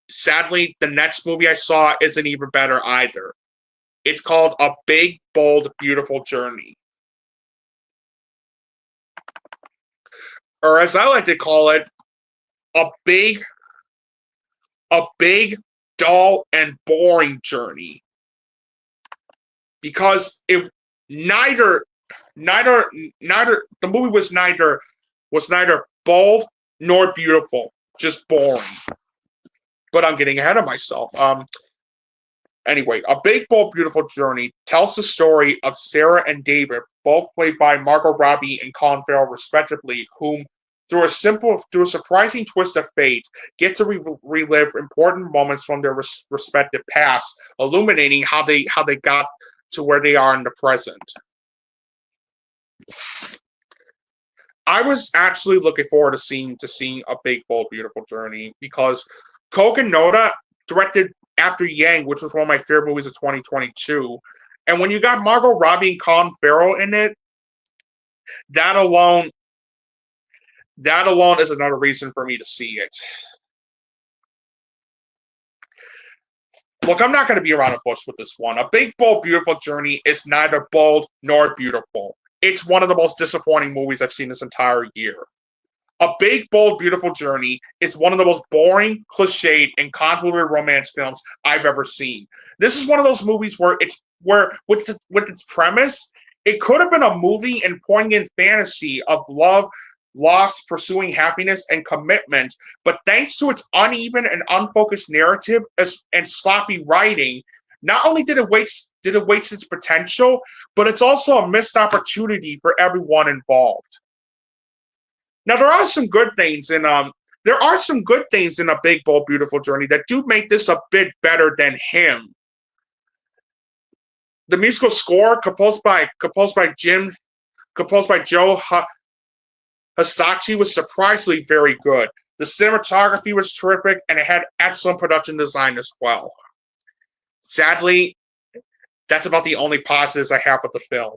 the next movie I saw isn't even better either. It's called A Big, Bold, Beautiful Journey. Or as I like to call it, a big, dull, and boring journey. Because the movie was neither bold nor beautiful, just boring. But I'm getting ahead of myself. Anyway, A Big, Bold, Beautiful Journey tells the story of Sarah and David, both played by Margot Robbie and Colin Farrell respectively, whom, through a surprising twist of fate, get to relive important moments from their respective past, illuminating how they got to where they are in the present. I was actually looking forward to seeing A Big, Bold, Beautiful Journey because Koga Noda directed After Yang, which was one of my favorite movies of 2022. And when you got Margot Robbie and Colin Farrell in it, that alone is another reason for me to see it. Look, I'm not going to be around the bush with this one. A Big, Bold, Beautiful Journey is neither bold nor beautiful. It's one of the most disappointing movies I've seen this entire year. A Big, Bold, Beautiful Journey is one of the most boring, cliched, and convoluted romance films I've ever seen. This is one of those movies where with its premise, it could have been a movie and poignant fantasy of love, loss, pursuing happiness, and commitment, but thanks to its uneven and unfocused narrative and sloppy writing, not only did it waste its potential, but it's also a missed opportunity for everyone involved. Now there are some good things in A Big, Bold, Beautiful Journey that do make this a bit better than Him. The musical score composed by Joe Hisachi was surprisingly very good. The cinematography was terrific, and it had excellent production design as well. Sadly, that's about the only positives I have with the film.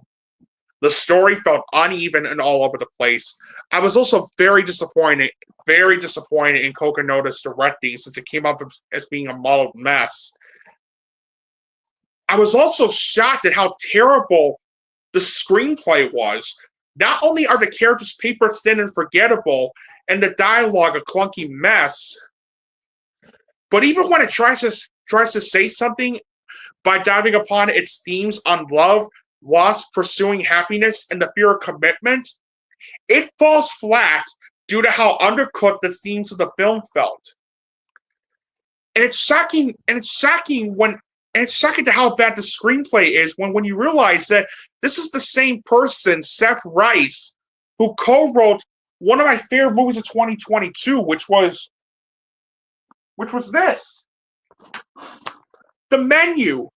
The story felt uneven and all over the place. I was also very disappointed in Kokonoda's directing since it came out as being a muddled mess. I was also shocked at how terrible the screenplay was. Not only are the characters paper thin and forgettable, and the dialogue a clunky mess, but even when it tries to say something by diving upon its themes on love, loss, pursuing happiness, and the fear of commitment, it falls flat due to how undercooked the themes of the film felt. And it's shocking to how bad the screenplay is when you realize that this is the same person, Seth Rice, who co-wrote one of my favorite movies of 2022, which was this. The Menu.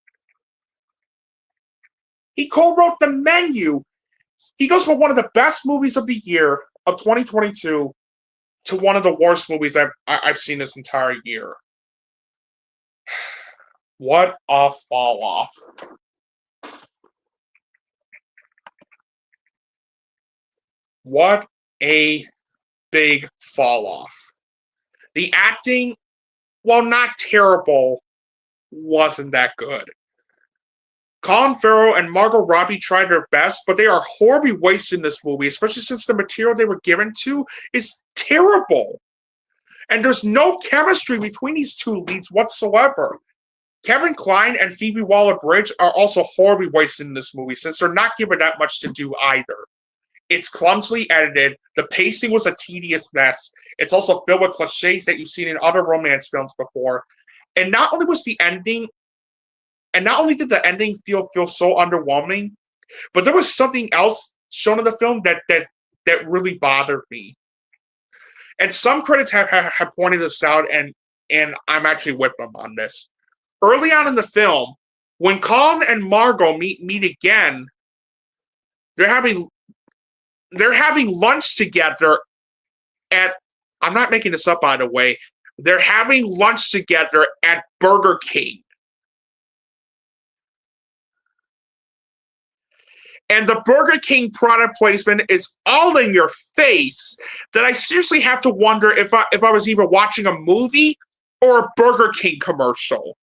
He co-wrote The Menu. He goes from one of the best movies of the year of 2022 to one of the worst movies I've seen this entire year. What a fall off. What a big fall off. The acting, while not terrible, wasn't that good. Colin Farrell and Margot Robbie tried their best, but they are horribly wasted in this movie, especially since the material they were given to is terrible. And there's no chemistry between these two leads whatsoever. Kevin Kline and Phoebe Waller-Bridge are also horribly wasted in this movie, since they're not given that much to do either. It's clumsily edited, the pacing was a tedious mess, it's also filled with cliches that you've seen in other romance films before, and not only did the ending feel so underwhelming, but there was something else shown in the film that really bothered me. And some critics have pointed this out, and I'm actually with them on this. Early on in the film, when Colin and Margot meet again, they're having lunch together at, I'm not making this up by the way, they're having lunch together at Burger King. And the Burger King product placement is all in your face that I seriously have to wonder if I was either watching a movie or a Burger King commercial.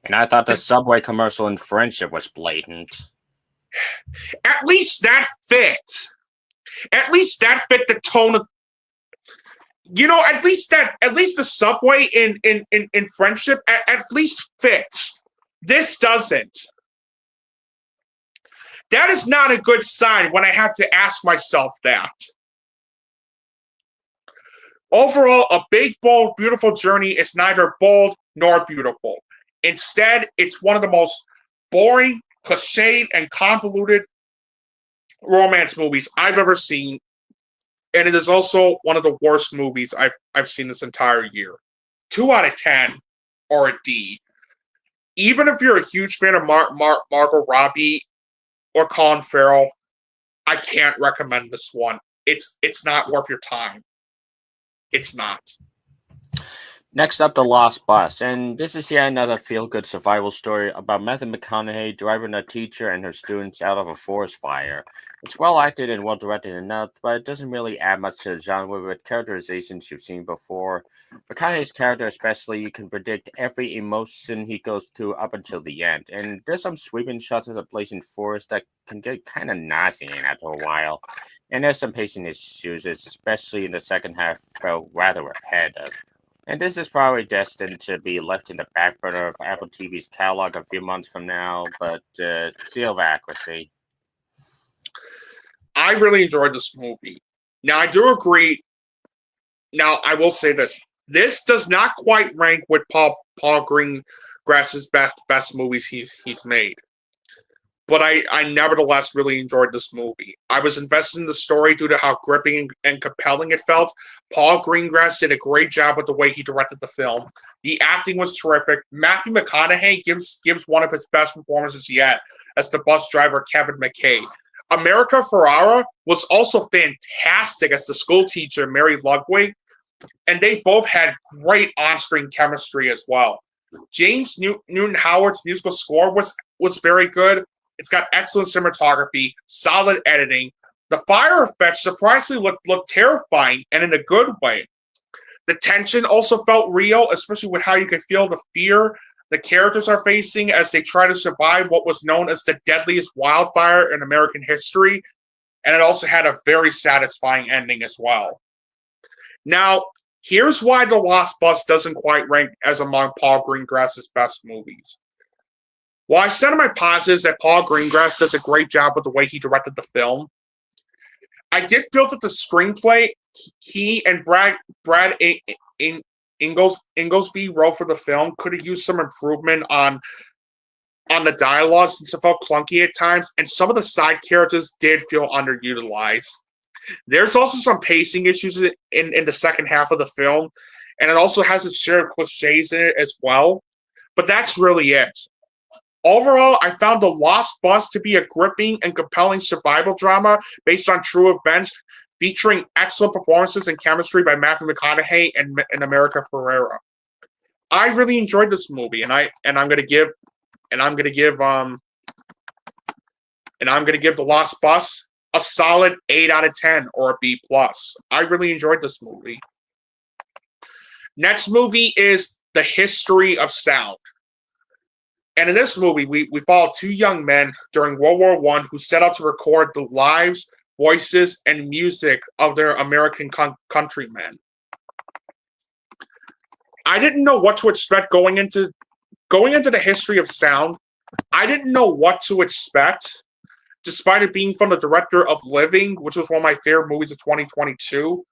And I thought the Subway commercial in Friendship was blatant. At least that fit. At least that fit the tone of, at least the Subway in Friendship at least fits. This doesn't. That is not a good sign when I have to ask myself that. Overall, A Big, Bold, Beautiful Journey is neither bold nor beautiful. Instead, it's one of the most boring, cliched, and convoluted romance movies I've ever seen, and it is also one of the worst movies I've seen this entire year. 2 out of 10, or a D. Even if you're a huge fan of Margot Robbie or Colin Farrell, I can't recommend this one. It's not worth your time. It's not. Next up, The Lost Bus, and this is yet another feel-good survival story about Matthew McConaughey driving a teacher and her students out of a forest fire. It's well-acted and well-directed enough, but it doesn't really add much to the genre with characterizations you've seen before. McConaughey's character especially, you can predict every emotion he goes through up until the end, and there's some sweeping shots of the blazing forest that can get kind of nauseating after a while, and there's some pacing issues, especially in the second half, felt rather repetitive. And this is probably destined to be left in the back burner of Apple TV's catalog a few months from now, but seal of accuracy. I really enjoyed this movie. Now, I do agree. Now, I will say this. This does not quite rank with Paul Greengrass's best movies he's made. But I nevertheless really enjoyed this movie. I was invested in the story due to how gripping and compelling it felt. Paul Greengrass did a great job with the way he directed the film. The acting was terrific. Matthew McConaughey gives one of his best performances yet as the bus driver Kevin McKay. America Ferrara was also fantastic as the school teacher, Mary Ludwig, and they both had great on-screen chemistry as well. James Newton Howard's musical score was very good. It's got excellent cinematography, solid editing. The fire effects surprisingly looked terrifying and in a good way. The tension also felt real, especially with how you could feel the fear the characters are facing as they try to survive what was known as the deadliest wildfire in American history. And it also had a very satisfying ending as well. Now, here's why The Lost Bus doesn't quite rank as among Paul Greengrass's best movies. While I said in my positives that Paul Greengrass does a great job with the way he directed the film, I did feel that the screenplay he and Brad Inglesby wrote for the film could have used some improvement on the dialogue since it felt clunky at times, and some of the side characters did feel underutilized. There's also some pacing issues in the second half of the film, and it also has its share of cliches in it as well. But that's really it. Overall, I found The Lost Bus to be a gripping and compelling survival drama based on true events, featuring excellent performances and chemistry by Matthew McConaughey and America Ferrera. I really enjoyed this movie, and I'm gonna give The Lost Bus a solid 8 out of 10 or a B+. I really enjoyed this movie. Next movie is The History of Sound. And in this movie, we follow two young men during World War I who set out to record the lives, voices, and music of their American countrymen. I didn't know what to expect going into The History of Sound. I didn't know what to expect, despite it being from the director of Living, which was one of my favorite movies of 2022.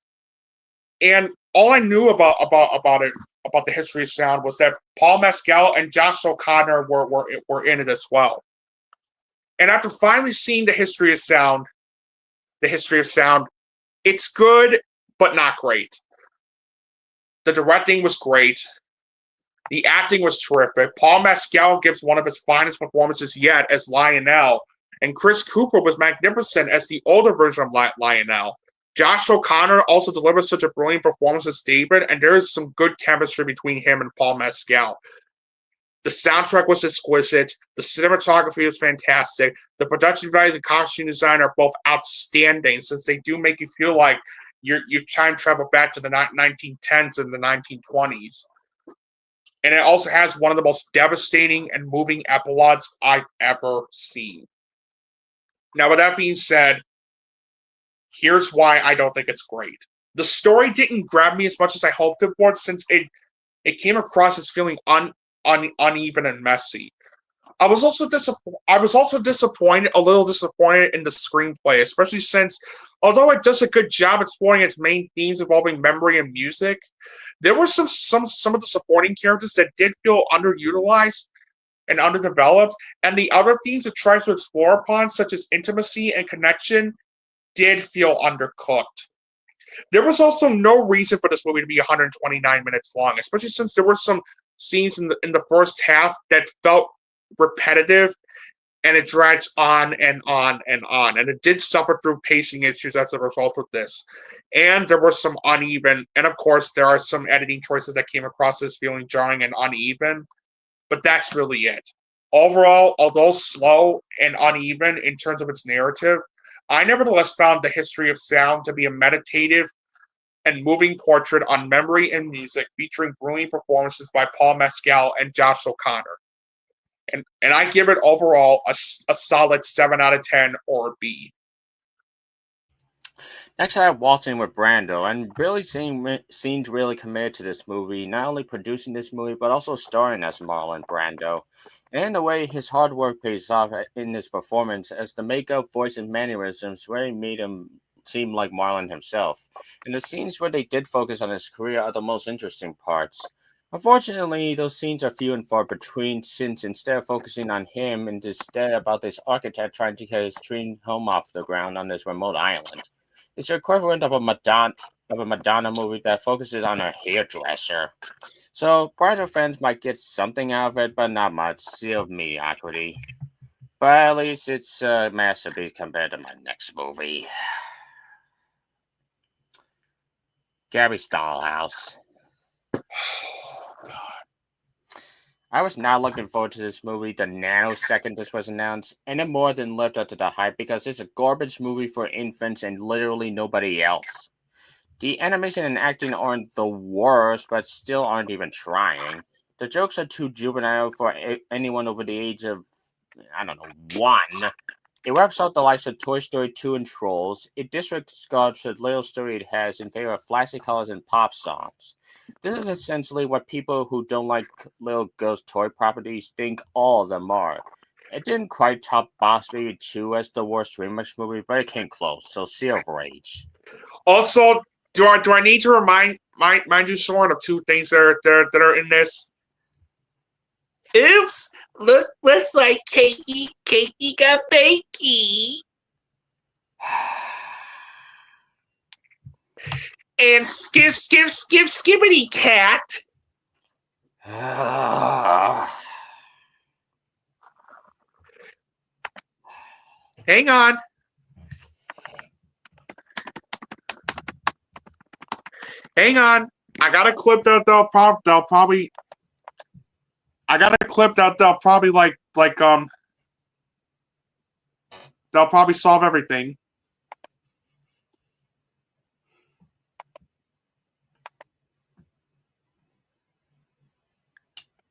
And all I knew about The History of Sound was that Paul Mescal and Josh O'Connor were in it as well. And after finally seeing The History of Sound, it's good, but not great. The directing was great. The acting was terrific. Paul Mescal gives one of his finest performances yet as Lionel, and Chris Cooper was magnificent as the older version of Lionel. Josh O'Connor also delivers such a brilliant performance as David, and there is some good chemistry between him and Paul Mescal. The soundtrack was exquisite. The cinematography was fantastic. The production values and costume design are both outstanding, since they do make you feel like you've time traveled back to the 1910s and the 1920s. And it also has one of the most devastating and moving epilogues I've ever seen. Now, with that being said, here's why I don't think it's great. The story didn't grab me as much as I hoped it would, since it came across as feeling uneven and messy. I was also disappointed in the screenplay, especially since, although it does a good job exploring its main themes involving memory and music, there were some of the supporting characters that did feel underutilized and underdeveloped, and the other themes it tries to explore upon, such as intimacy and connection, did feel undercooked. There was also no reason for this movie to be 129 minutes long, especially since there were some scenes in the first half that felt repetitive, and it drags on and on and on. And it did suffer through pacing issues as a result of this. And there were some uneven, and of course, there are some editing choices that came across as feeling jarring and uneven, but that's really it. Overall, although slow and uneven in terms of its narrative, I nevertheless found The History of Sound to be a meditative and moving portrait on memory and music, featuring brilliant performances by Paul Mescal and Josh O'Connor. And I give it overall a solid 7 out of 10 or a B. Next, I have Waltzing with Brando, and really seems really committed to this movie, not only producing this movie, but also starring as Marlon Brando. And in a way, his hard work pays off in his performance, as the makeup, voice, and mannerisms really made him seem like Marlon himself. And the scenes where they did focus on his career are the most interesting parts. Unfortunately, those scenes are few and far between, since instead of focusing on him, and instead about this architect trying to get his dream home off the ground on this remote island. It's the equivalent of a Madonna movie that focuses on her hairdresser. So, Brando fans might get something out of it, but not much. Still mediocrity. But at least it's a masterpiece compared to my next movie. Gabby's Dollhouse. I was not looking forward to this movie the nanosecond this was announced, and it more than lived up to the hype because it's a garbage movie for infants and literally nobody else. The animation and acting aren't the worst, but still aren't even trying. The jokes are too juvenile for anyone over the age of, 1. It wipes out the likes of Toy Story 2 and Trolls. It disregards the little story it has in favor of flashy colors and pop songs. This is essentially what people who don't like little girls' toy properties think all of them are. It didn't quite top Boss Baby 2 as the worst remix movie, but it came close, so Seal of Rage. Also, do I need to remind you, Søren, of two things that are in this? Oops! Looks like Cakey got bakey. And skibbity cat. Hang on. I got a clip that they'll probably. I got a clip that they'll probably they'll probably solve everything.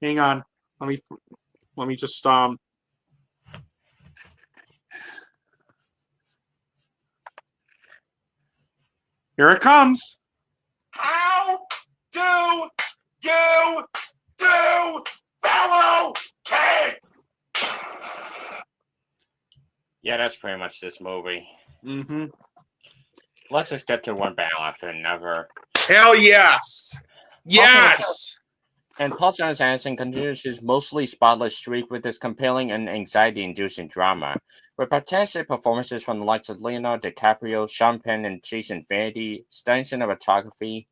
Hang on. Let me just Here it comes. How do you do fellow kids? Yeah, that's pretty much this movie. Mm-hmm. Let's just get to one battle after another. Hell yes. Yes. And Paul Thomas Anderson continues his mostly spotless streak with his compelling and anxiety-inducing drama, with fantastic performances from the likes of Leonardo DiCaprio, Sean Penn, and Jason Vandy, stunning cinematography,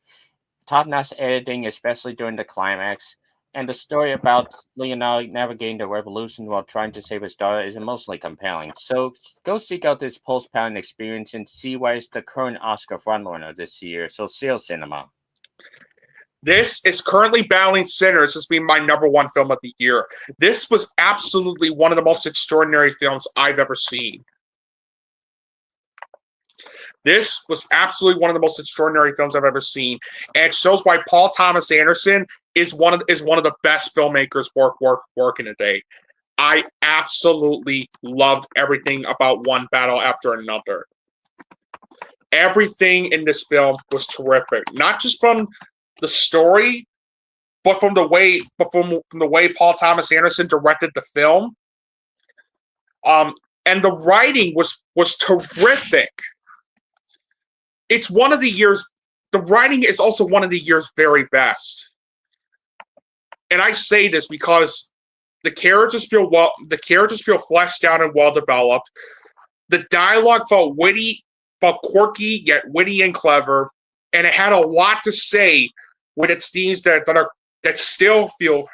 top-notch editing, especially during the climax, and the story about Leonardo navigating the revolution while trying to save his daughter is emotionally compelling. So go seek out this post-Pound experience and see why it's the current Oscar frontrunner this year. So Seal Cinema. This is currently battling Sinners as being my number one film of the year. This was absolutely one of the most extraordinary films I've ever seen. This was absolutely one of the most extraordinary films I've ever seen, and it shows why Paul Thomas Anderson is one of the best filmmakers working today. I absolutely loved everything about one battle after another. Everything in this film was terrific, not just from the story, but from the way Paul Thomas Anderson directed the film. And the writing was terrific. It's one of the year's. The writing is also one of the year's very best. And I say this because the characters feel fleshed out and well developed. The dialogue felt quirky yet witty and clever, and it had a lot to say with its themes that still feel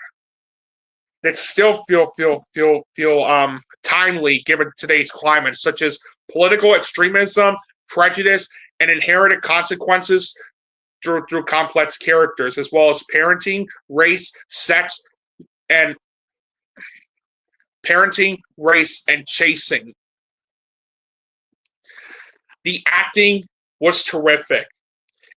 timely given today's climate, such as political extremism, prejudice, and inherited consequences through complex characters, as well as parenting, race, and chasing. The acting was terrific.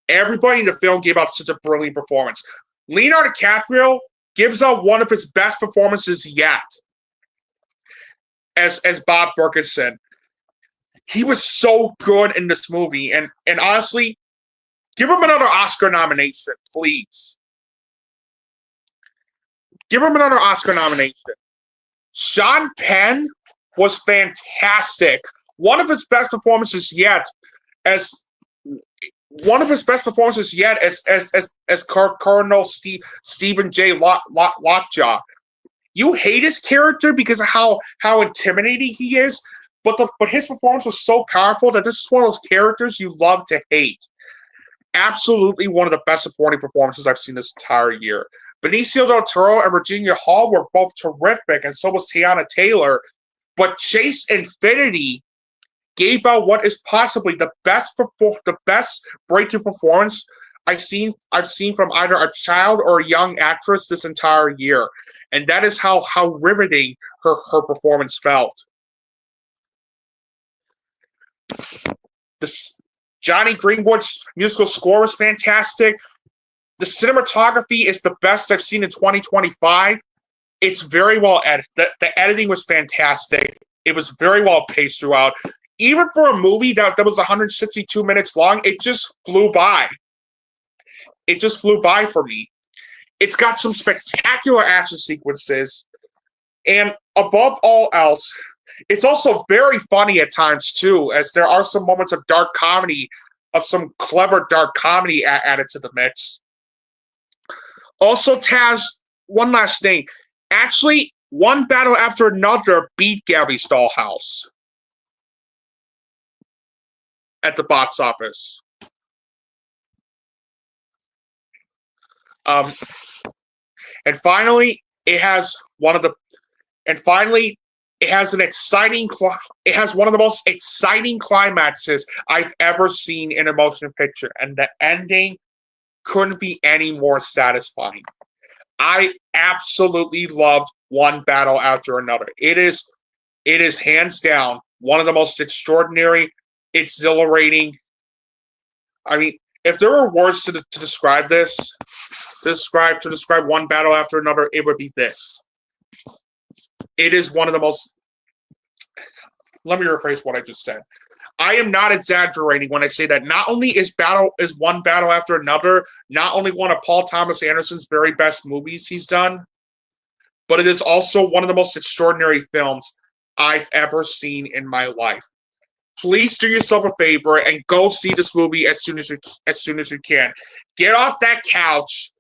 Everybody in the film gave out such a brilliant performance. Leonardo DiCaprio gives out one of his best performances yet as Bob Berkenson. He was so good in this movie, and honestly, give him another Oscar nomination, please. Give him another Oscar nomination. Sean Penn was fantastic. One of his best performances yet as Colonel Stephen J. Lockjaw. You hate his character because of how intimidating he is, but his performance was so powerful that this is one of those characters you love to hate. Absolutely one of the best supporting performances I've seen this entire year. Benicio del Toro and Virginia Hall were both terrific, and so was Tiana Taylor. but Chase Infinity gave out what is possibly the best breakthrough performance I've seen from either a child or a young actress this entire year, and that is how riveting her performance felt. Johnny Greenwood's musical score was fantastic. The cinematography is the best I've seen in 2025. It's very well edited. The editing was fantastic. It was very well paced throughout. Even for a movie that was 162 minutes long, it just flew by. It just flew by for me. It's got some spectacular action sequences. And above all else, it's also very funny at times, too, as there are some moments of dark comedy, of some clever dark comedy added to the mix. Also, Taz, one last thing. Actually, One Battle After Another beat Gabby's Dollhouse at the box office. And finally, it has one of the most exciting climaxes I've ever seen in a motion picture, and the ending couldn't be any more satisfying. I absolutely loved One Battle After Another. It is hands down one of the most extraordinary, exhilarating. I mean, if there were words to describe this, to describe One Battle After Another, it would be this. It is one of the most. Let me rephrase what I just said. I am not exaggerating when I say that not only is One Battle After Another not only one of Paul Thomas Anderson's very best movies he's done, but it is also one of the most extraordinary films I've ever seen in my life. Please do yourself a favor and go see this movie as soon as you can. Get off that couch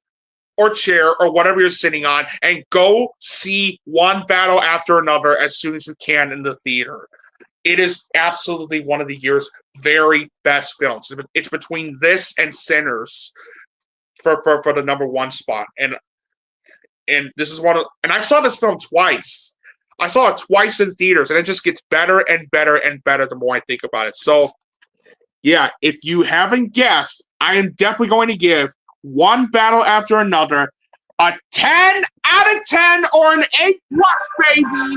or chair or whatever you're sitting on and go see One Battle After Another as soon as you can in the theater. It is absolutely one of the year's very best films. It's between this and Sinners for the number one spot. And this is and I saw this film twice. I saw it twice in theaters, and it just gets better and better and better the more I think about it. So, yeah, if you haven't guessed, I am definitely going to give One Battle After Another a 10 out of 10 or an A+, baby.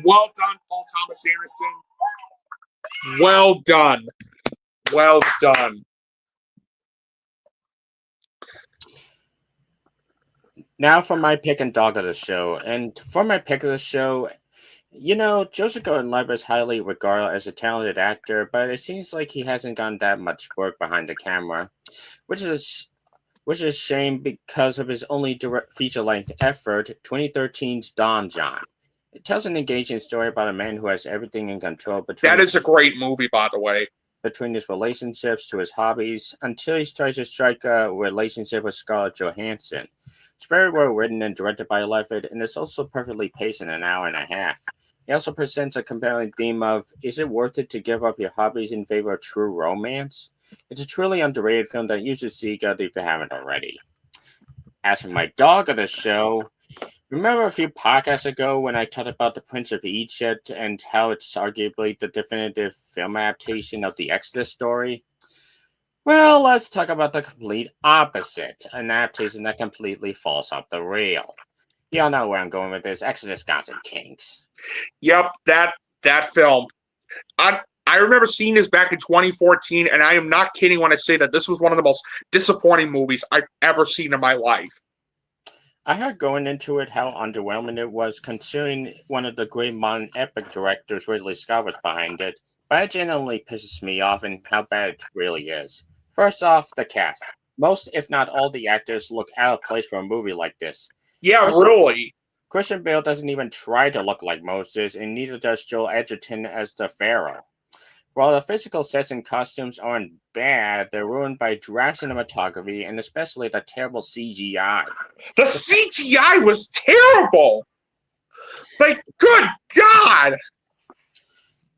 Well done, Paul Thomas Anderson. Well done. Well done. Now for my pick and dog of the show. And for my pick of the show, Joseph Gordon-Levitt is highly regarded as a talented actor, but it seems like he hasn't gotten that much work behind the camera, which is a shame because of his only direct feature-length effort, 2013's Don John. It tells an engaging story about a man who has everything in control. That is a great movie, by the way. Between his relationships to his hobbies, until he tries to strike a relationship with Scarlett Johansson. It's very well written and directed by Levitt, and it's also perfectly paced in an hour and a half. He also presents a compelling theme of, is it worth it to give up your hobbies in favor of true romance? It's a truly underrated film that you should seek out if you haven't already. As for my dog of the show, remember a few podcasts ago when I talked about The Prince of Egypt and how it's arguably the definitive film adaptation of the Exodus story? Well, let's talk about the complete opposite, an adaptation that completely falls off the rail. Y'all know where I'm going with this. Exodus Gods and Kings. Yep, that film. I remember seeing this back in 2014, and I am not kidding when I say that this was one of the most disappointing movies I've ever seen in my life. I heard going into it how underwhelming it was, considering one of the great modern epic directors, Ridley Scott, was behind it, but it genuinely pisses me off in how bad it really is. First off, the cast. Most, if not all, the actors look out of place for a movie like this. Yeah, really. Christian Bale doesn't even try to look like Moses, and neither does Joel Edgerton as the Pharaoh. While the physical sets and costumes aren't bad, they're ruined by drab cinematography and especially the terrible CGI. The CGI was terrible! Like, good God!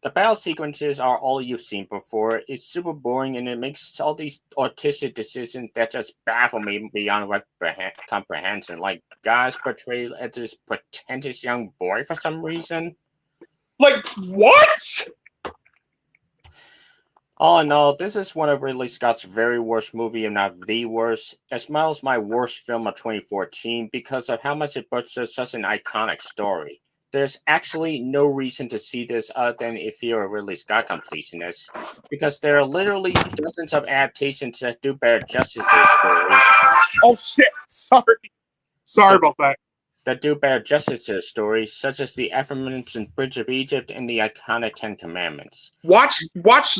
The battle sequences are all you've seen before. It's super boring, and it makes all these autistic decisions that just baffle me beyond comprehension. Like Guy's portrayed as this pretentious young boy for some reason. Like, what? All in all, this is one of Ridley Scott's very worst movie, if not the worst, as well as my worst film of 2014 because of how much it butchers such an iconic story. There's actually no reason to see this other than if you're a Ridley Scott completionist, because there are literally dozens of adaptations that do better justice to the story. Oh shit! Sorry about that. That do better justice to the story, such as the aforementioned Bridge of Egypt and the iconic Ten Commandments. Watch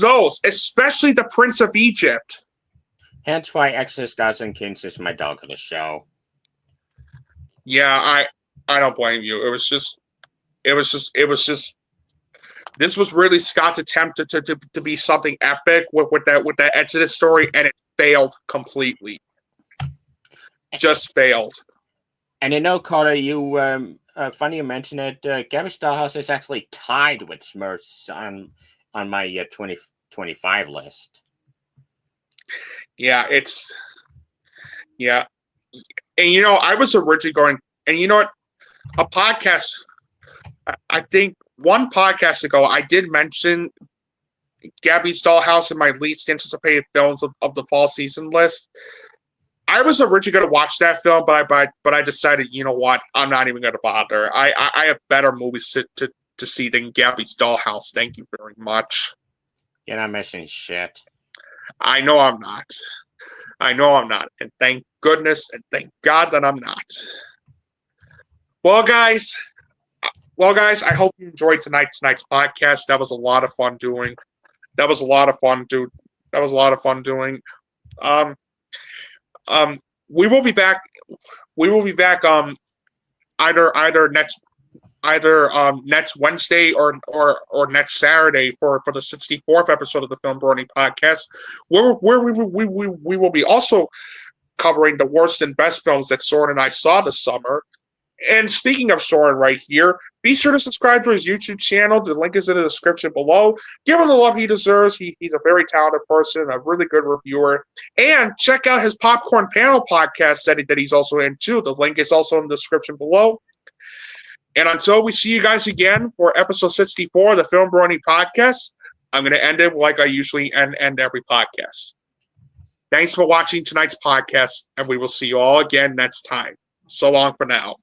those, especially the Prince of Egypt. Hence why Exodus Gods and Kings is my dog of the show. Yeah, I don't blame you. It was just. This was really Scott's attempt to be something epic with that Exodus story, and it failed completely. Just failed. And Carter, you funny you mentioned it. Gabby Stallhouse is actually tied with Smurfs on my 2025 list. Yeah, and I was originally going, and you know what, a podcast. I think one podcast ago, I did mention Gabby's Dollhouse in my least anticipated films of the fall season list. I was originally going to watch that film, but I decided, you know what, I'm not even going to bother. I have better movies to see than Gabby's Dollhouse. Thank you very much. You're not missing shit. I know I'm not. And thank goodness and thank God that I'm not. Well, guys, I hope you enjoyed tonight's podcast. That was a lot of fun doing. We will be back. Either next Wednesday or next Saturday for the 64th episode of the FilmBrony Podcast, where we will be also covering the worst and best films that Søren and I saw this summer. And speaking of Søren right here, be sure to subscribe to his YouTube channel. The link is in the description below. Give him the love he deserves. He's a very talented person, a really good reviewer. And check out his Popcorn Panel podcast that he's also in too. The link is also in the description below. And until we see you guys again for episode 64 of the FilmBrony Podcast, I'm going to end it like I usually end every podcast. Thanks for watching tonight's podcast, and we will see you all again next time. So long for now.